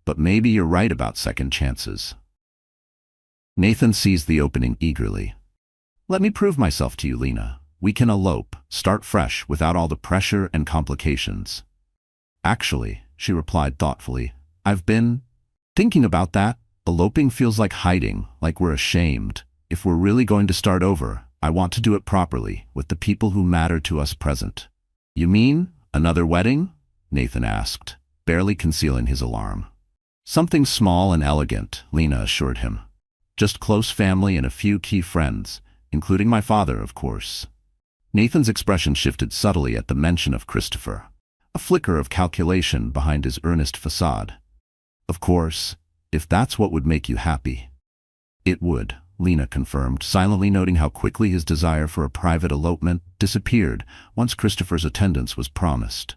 "But maybe you're right about second chances." Nathan seized the opening eagerly. "Let me prove myself to you, Lena. We can elope, start fresh, without all the pressure and complications." "Actually," she replied thoughtfully, "I've been Thinking about that, eloping feels like hiding, like we're ashamed. If we're really going to start over, I want to do it properly, with the people who matter to us present. You mean, another wedding? Nathan asked, barely concealing his alarm. Something small and elegant, Lena assured him. Just close family and a few key friends, including my father, of course. Nathan's expression shifted subtly at the mention of Christopher, a flicker of calculation behind his earnest facade. Of course, if that's what would make you happy. It would, Lena confirmed, silently noting how quickly his desire for a private elopement disappeared once Christopher's attendance was promised.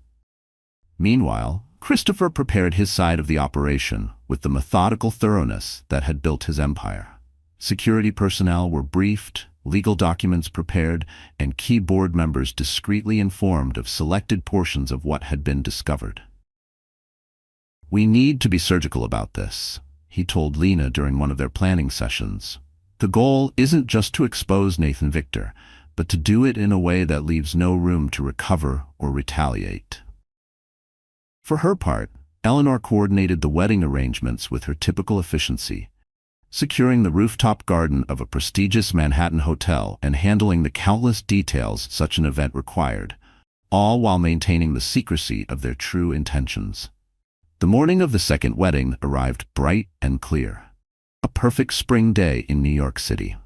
Meanwhile, Christopher prepared his side of the operation with the methodical thoroughness that had built his empire. Security personnel were briefed, legal documents prepared, and key board members discreetly informed of selected portions of what had been discovered. We need to be surgical about this, he told Lena during one of their planning sessions. The goal isn't just to expose Nathan Victor, but to do it in a way that leaves no room to recover or retaliate. For her part, Eleanor coordinated the wedding arrangements with her typical efficiency, securing the rooftop garden of a prestigious Manhattan hotel and handling the countless details such an event required, all while maintaining the secrecy of their true intentions. The morning of the second wedding arrived bright and clear. A perfect spring day in New York City.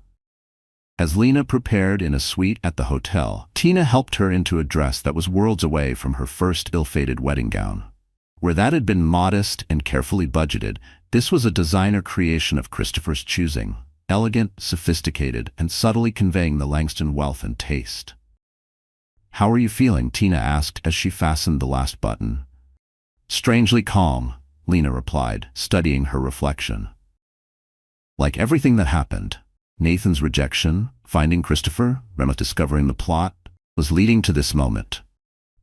As Lena prepared in a suite at the hotel, Tina helped her into a dress that was worlds away from her first ill-fated wedding gown. Where that had been modest and carefully budgeted, this was a designer creation of Christopher's choosing, elegant, sophisticated, and subtly conveying the Langston wealth and taste. "How are you feeling?" Tina asked as she fastened the last button. "Strangely calm," Lena replied, studying her reflection. Like everything that happened, Nathan's rejection, finding Christopher, Rema discovering the plot, was leading to this moment.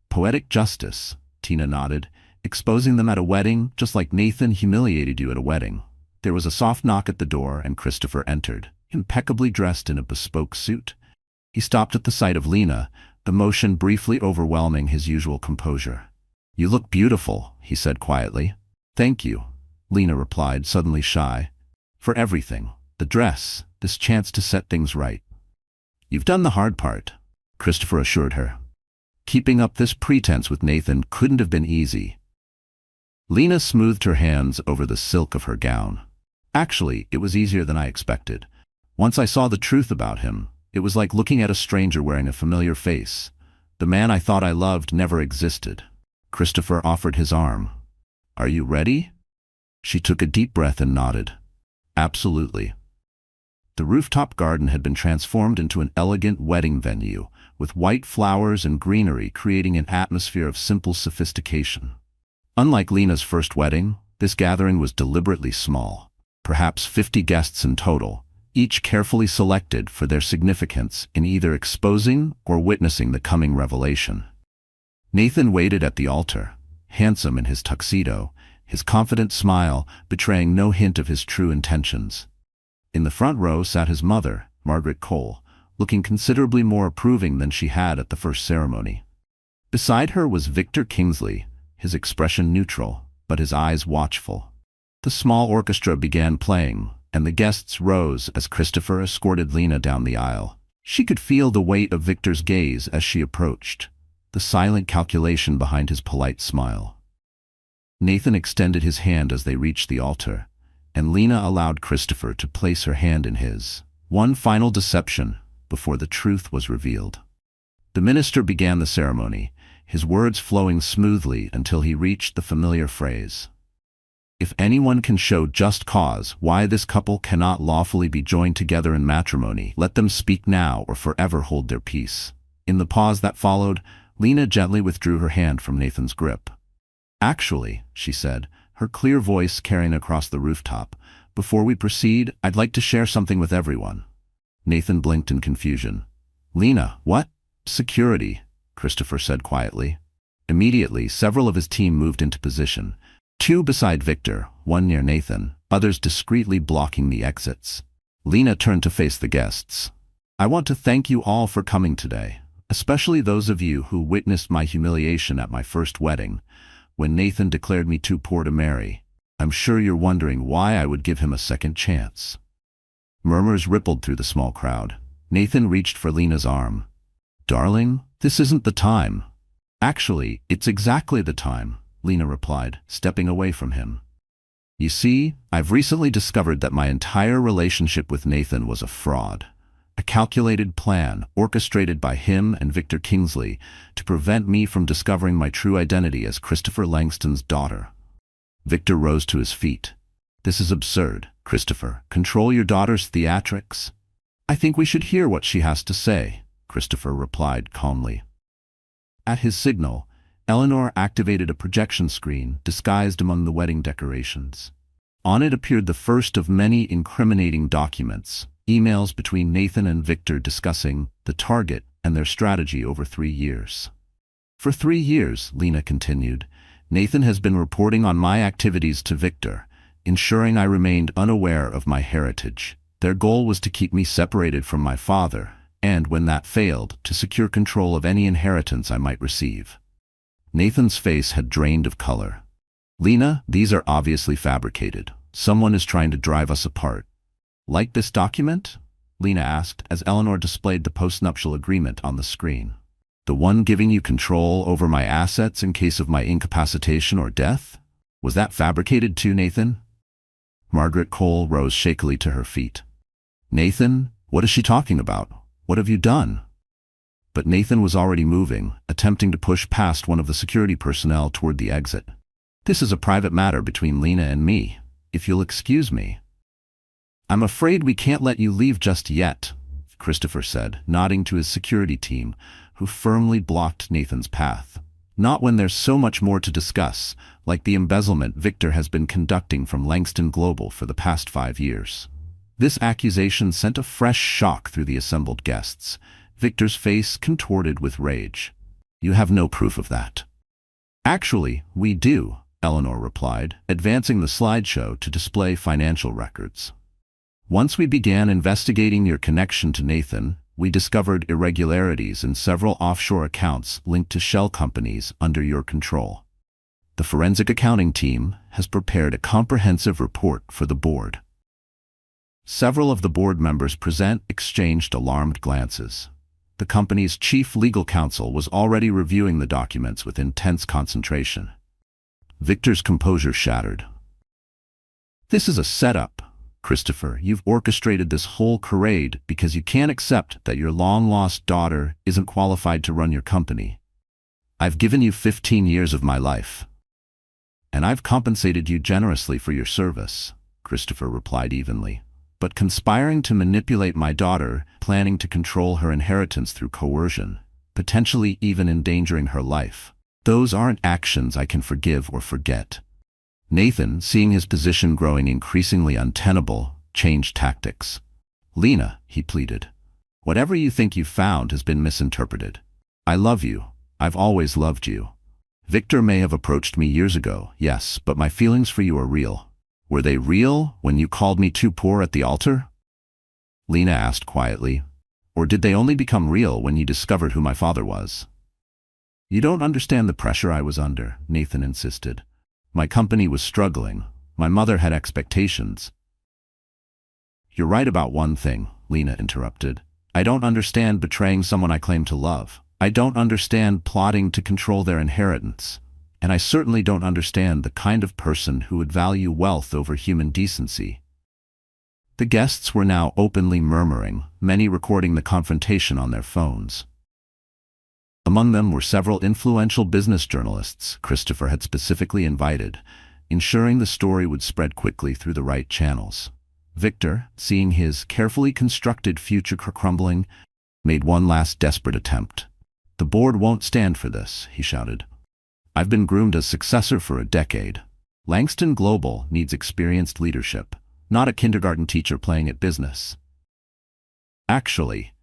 Poetic justice, Tina nodded, exposing them at a wedding just like Nathan humiliated you at a wedding. There was a soft knock at the door and Christopher entered, impeccably dressed in a bespoke suit. He stopped at the sight of Lena, emotion briefly overwhelming his usual composure. "You look beautiful," he said quietly. "Thank you," Lena replied, suddenly shy. "For everything. The dress, this chance to set things right." "You've done the hard part," Christopher assured her. Keeping up this pretense with Nathan couldn't have been easy. Lena smoothed her hands over the silk of her gown. "Actually, it was easier than I expected. Once I saw the truth about him, it was like looking at a stranger wearing a familiar face. The man I thought I loved never existed." Christopher offered his arm. "Are you ready?" She took a deep breath and nodded. "Absolutely." The rooftop garden had been transformed into an elegant wedding venue, with white flowers and greenery creating an atmosphere of simple sophistication. Unlike Lena's first wedding, this gathering was deliberately small, perhaps 50 guests in total, each carefully selected for their significance in either exposing or witnessing the coming revelation. Nathan waited at the altar, handsome in his tuxedo, his confident smile betraying no hint of his true intentions. In the front row sat his mother, Margaret Cole, looking considerably more approving than she had at the first ceremony. Beside her was Victor Kingsley, his expression neutral, but his eyes watchful. The small orchestra began playing, and the guests rose as Christopher escorted Lena down the aisle. She could feel the weight of Victor's gaze as she approached, the silent calculation behind his polite smile. Nathan extended his hand as they reached the altar, and Lena allowed Christopher to place her hand in his. One final deception before the truth was revealed. The minister began the ceremony, his words flowing smoothly until he reached the familiar phrase, "If anyone can show just cause why this couple cannot lawfully be joined together in matrimony, let them speak now or forever hold their peace." In the pause that followed, Lena gently withdrew her hand from Nathan's grip. "Actually," she said, her clear voice carrying across the rooftop, "before we proceed, I'd like to share something with everyone." Nathan blinked in confusion. "Lena, what?" "Security," Christopher said quietly. Immediately, several of his team moved into position, 2 beside Victor, 1 near Nathan, others discreetly blocking the exits. Lena turned to face the guests. "I want to thank you all for coming today, especially those of you who witnessed my humiliation at my first wedding, when Nathan declared me too poor to marry. I'm sure you're wondering why I would give him a second chance. Murmurs rippled through the small crowd. Nathan reached for Lena's arm. Darling, this isn't the time. Actually, it's exactly the time, Lena replied, stepping away from him. You see, I've recently discovered that my entire relationship with Nathan was a fraud. A calculated plan orchestrated by him and Victor Kingsley to prevent me from discovering my true identity as Christopher Langston's daughter. Victor rose to his feet. This is absurd, Christopher. Control your daughter's theatrics. I think we should hear what she has to say, Christopher replied calmly. At his signal, Eleanor activated a projection screen disguised among the wedding decorations. On it appeared the first of many incriminating documents, emails between Nathan and Victor discussing the target and their strategy over 3 years. For 3 years, Lena continued, Nathan has been reporting on my activities to Victor, ensuring I remained unaware of my heritage. Their goal was to keep me separated from my father, and when that failed, to secure control of any inheritance I might receive. Nathan's face had drained of color. Lena, these are obviously fabricated. Someone is trying to drive us apart. Like this document? Lena asked as Eleanor displayed the postnuptial agreement on the screen. The one giving you control over my assets in case of my incapacitation or death? Was that fabricated too, Nathan? Margaret Cole rose shakily to her feet. Nathan, what is she talking about? What have you done? But Nathan was already moving, attempting to push past one of the security personnel toward the exit. This is a private matter between Lena and me, if you'll excuse me. I'm afraid we can't let you leave just yet, Christopher said, nodding to his security team, who firmly blocked Nathan's path. Not when there's so much more to discuss, like the embezzlement Victor has been conducting from Langston Global for the past 5 years. This accusation sent a fresh shock through the assembled guests. Victor's face contorted with rage. You have no proof of that. Actually, we do, Eleanor replied, advancing the slideshow to display financial records. Once we began investigating your connection to Nathan, we discovered irregularities in several offshore accounts linked to shell companies under your control. The forensic accounting team has prepared a comprehensive report for the board. Several of the board members present exchanged alarmed glances. The company's chief legal counsel was already reviewing the documents with intense concentration. Victor's composure shattered. This is a setup, Christopher. You've orchestrated this whole charade because you can't accept that your long-lost daughter isn't qualified to run your company. I've given you 15 years of my life. And I've compensated you generously for your service, Christopher replied evenly. But conspiring to manipulate my daughter, planning to control her inheritance through coercion, potentially even endangering her life, those aren't actions I can forgive or forget. Nathan, seeing his position growing increasingly untenable, changed tactics. Lena, he pleaded, whatever you think you've found has been misinterpreted. I love you. I've always loved you. Victor may have approached me years ago, yes, but my feelings for you are real. Were they real when you called me too poor at the altar? Lena asked quietly. Or did they only become real when you discovered who my father was? You don't understand the pressure I was under, Nathan insisted. My company was struggling. My mother had expectations. You're right about one thing, Lena interrupted. I don't understand betraying someone I claim to love. I don't understand plotting to control their inheritance. And I certainly don't understand the kind of person who would value wealth over human decency. The guests were now openly murmuring, many recording the confrontation on their phones. Among them were several influential business journalists Christopher had specifically invited, ensuring the story would spread quickly through the right channels. Victor, seeing his carefully constructed future crumbling, made one last desperate attempt. The board won't stand for this, he shouted. I've been groomed as successor for a decade. Langston Global needs experienced leadership, not a kindergarten teacher playing at business. Actually,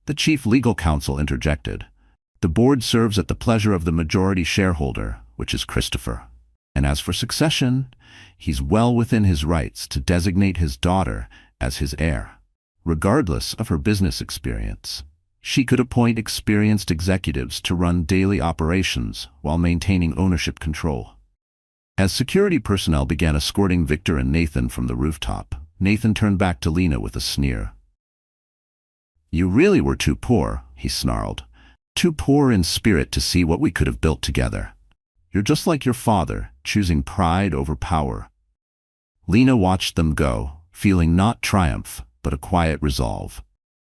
the chief legal counsel interjected. The board serves at the pleasure of the majority shareholder, which is Christopher. And as for succession, he's well within his rights to designate his daughter as his heir, regardless of her business experience. She could appoint experienced executives to run daily operations while maintaining ownership control. As security personnel began escorting Victor and Nathan from the rooftop, Nathan turned back to Lena with a sneer. "You really were too poor," he snarled. "Too poor in spirit to see what we could have built together. You're just like your father, choosing pride over power." Lena watched them go, feeling not triumph, but a quiet resolve.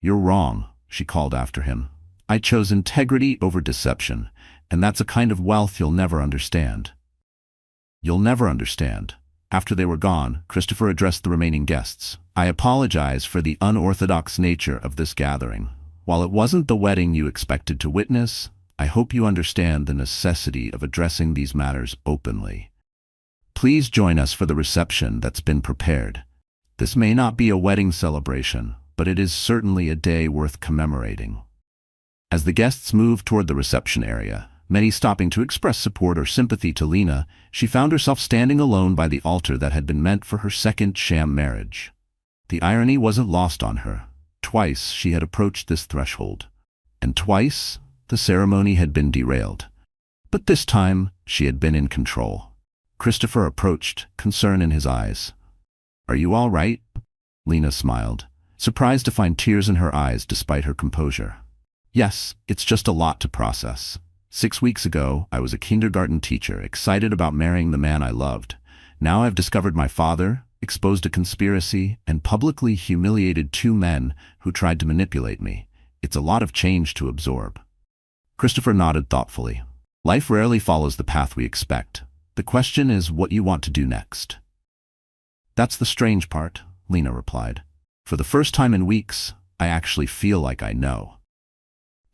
"You're wrong," she called after him. "I chose integrity over deception, and that's a kind of wealth you'll never understand." "You'll never understand." After they were gone, Christopher addressed the remaining guests. "I apologize for the unorthodox nature of this gathering. While it wasn't the wedding you expected to witness, I hope you understand the necessity of addressing these matters openly. Please join us for the reception that's been prepared. This may not be a wedding celebration, but it is certainly a day worth commemorating." As the guests moved toward the reception area, many stopping to express support or sympathy to Lena, she found herself standing alone by the altar that had been meant for her second sham marriage. The irony wasn't lost on her. Twice she had approached this threshold, and twice the ceremony had been derailed. But this time she had been in control. Christopher approached, concern in his eyes. "Are you all right?" Lena smiled, surprised to find tears in her eyes despite her composure. "Yes, it's just a lot to process. 6 weeks ago, I was a kindergarten teacher, excited about marrying the man I loved. Now I've discovered my father, exposed a conspiracy, and publicly humiliated 2 men who tried to manipulate me. It's a lot of change to absorb." Christopher nodded thoughtfully. "Life rarely follows the path we expect. The question is what you want to do next." "That's the strange part," Lena replied. "For the first time in weeks, I actually feel like I know."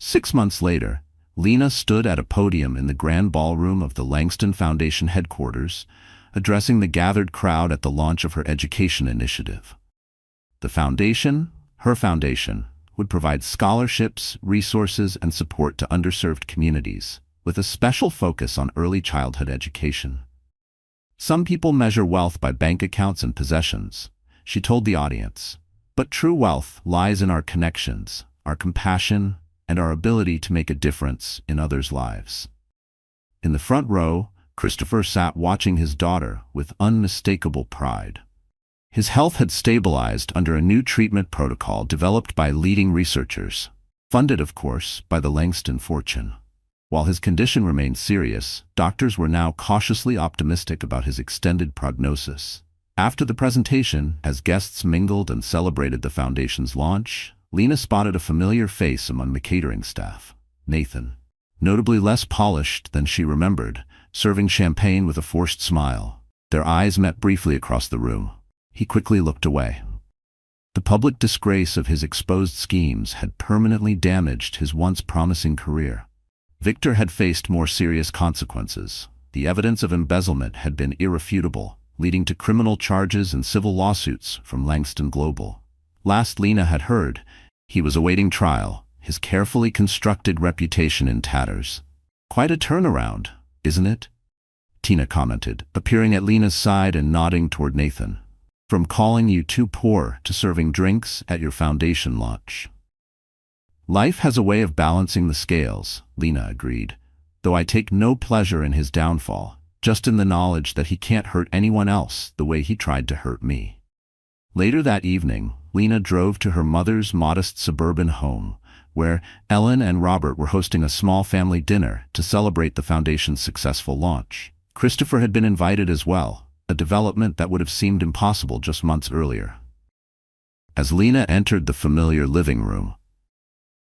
6 months later, Lena stood at a podium in the grand ballroom of the Langston Foundation headquarters, addressing the gathered crowd at the launch of her education initiative. The foundation, her foundation, would provide scholarships, resources, and support to underserved communities, with a special focus on early childhood education. "Some people measure wealth by bank accounts and possessions," she told the audience, "but true wealth lies in our connections, our compassion, and our ability to make a difference in others' lives." In the front row, Christopher sat watching his daughter with unmistakable pride. His health had stabilized under a new treatment protocol developed by leading researchers, funded, of course, by the Langston fortune. While his condition remained serious, doctors were now cautiously optimistic about his extended prognosis. After the presentation, as guests mingled and celebrated the foundation's launch, Lena spotted a familiar face among the catering staff, Nathan. Notably less polished than she remembered, serving champagne with a forced smile. Their eyes met briefly across the room. He quickly looked away. The public disgrace of his exposed schemes had permanently damaged his once promising career. Victor had faced more serious consequences. The evidence of embezzlement had been irrefutable, leading to criminal charges and civil lawsuits from Langston Global. Last Lena had heard, he was awaiting trial, his carefully constructed reputation in tatters. "Quite a turnaround, isn't it?" Tina commented, appearing at Lena's side and nodding toward Nathan. "From calling you too poor to serving drinks at your foundation launch." "Life has a way of balancing the scales," Lena agreed, "though I take no pleasure in his downfall, just in the knowledge that he can't hurt anyone else the way he tried to hurt me." Later that evening, Lena drove to her mother's modest suburban home, where Ellen and Robert were hosting a small family dinner to celebrate the foundation's successful launch. Christopher had been invited as well, a development that would have seemed impossible just months earlier. As Lena entered the familiar living room,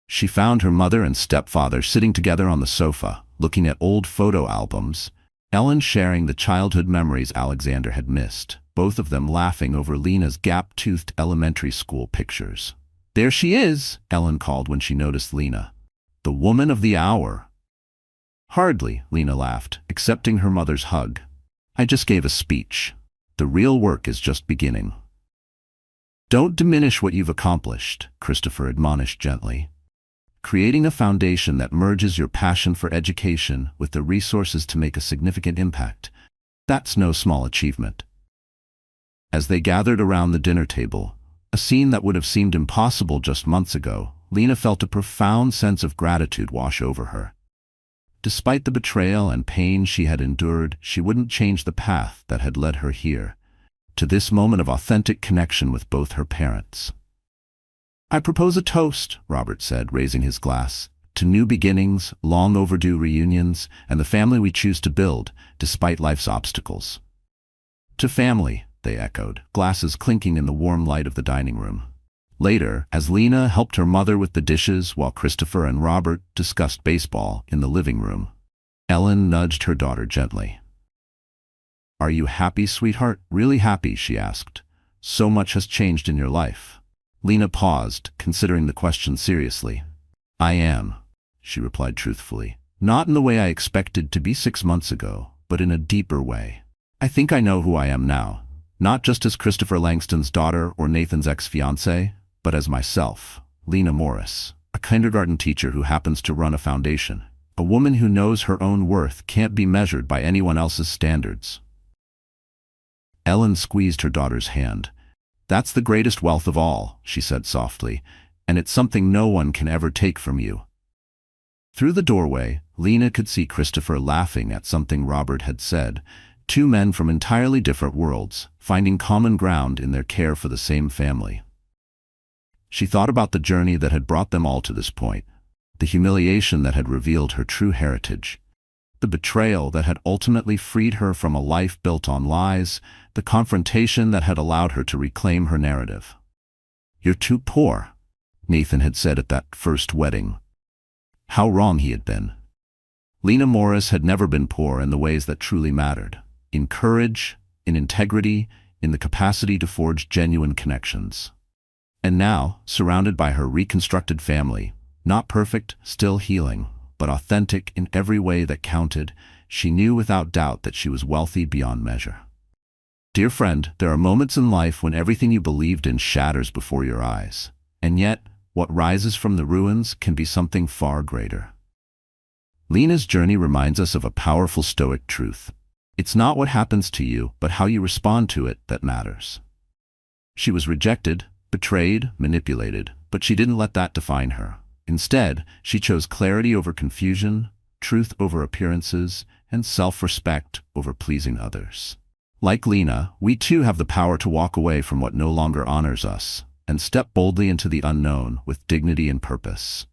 she found her mother and stepfather sitting together on the sofa, looking at old photo albums, Ellen sharing the childhood memories Alexander had missed, both of them laughing over Lena's gap-toothed elementary school pictures. "There she is," Ellen called when she noticed Lena. "The woman of the hour." "Hardly," Lena laughed, accepting her mother's hug. "I just gave a speech. The real work is just beginning." "Don't diminish what you've accomplished," Christopher admonished gently. "Creating a foundation that merges your passion for education with the resources to make a significant impact, that's no small achievement." As they gathered around the dinner table, a scene that would have seemed impossible just months ago, Lena felt a profound sense of gratitude wash over her. Despite the betrayal and pain she had endured, she wouldn't change the path that had led her here, to this moment of authentic connection with both her parents. "I propose a toast," Robert said, raising his glass, "to new beginnings, long overdue reunions, and the family we choose to build, despite life's obstacles." "To family," they echoed, glasses clinking in the warm light of the dining room. Later, as Lena helped her mother with the dishes while Christopher and Robert discussed baseball in the living room, Ellen nudged her daughter gently. "Are you happy, sweetheart? Really happy?" she asked. "So much has changed in your life." Lena paused, considering the question seriously. "I am," she replied truthfully. "Not in the way I expected to be 6 months ago, but in a deeper way. I think I know who I am now, not just as Christopher Langston's daughter or Nathan's ex-fiancée, but as myself, Lena Morris, a kindergarten teacher who happens to run a foundation, a woman who knows her own worth can't be measured by anyone else's standards." Ellen squeezed her daughter's hand. "That's the greatest wealth of all," she said softly, "and it's something no one can ever take from you." Through the doorway, Lena could see Christopher laughing at something Robert had said, two men from entirely different worlds, finding common ground in their care for the same family. She thought about the journey that had brought them all to this point, the humiliation that had revealed her true heritage, the betrayal that had ultimately freed her from a life built on lies, the confrontation that had allowed her to reclaim her narrative. "You're too poor," Nathan had said at that first wedding. How wrong he had been. Lena Morris had never been poor in the ways that truly mattered, in courage, in integrity, in the capacity to forge genuine connections. And now, surrounded by her reconstructed family, not perfect, still healing, but authentic in every way that counted, she knew without doubt that she was wealthy beyond measure. Dear friend, there are moments in life when everything you believed in shatters before your eyes, and yet, what rises from the ruins can be something far greater. Lena's journey reminds us of a powerful Stoic truth. It's not what happens to you, but how you respond to it that matters. She was rejected, betrayed, manipulated, but she didn't let that define her. Instead, she chose clarity over confusion, truth over appearances, and self-respect over pleasing others. Like Lena, we too have the power to walk away from what no longer honors us, and step boldly into the unknown with dignity and purpose.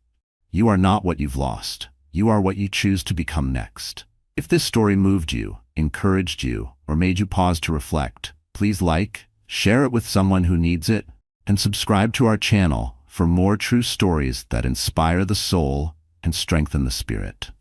You are not what you've lost. You are what you choose to become next. If this story moved you, encouraged you, or made you pause to reflect, please like, share it with someone who needs it, and subscribe to our channel for more true stories that inspire the soul and strengthen the spirit.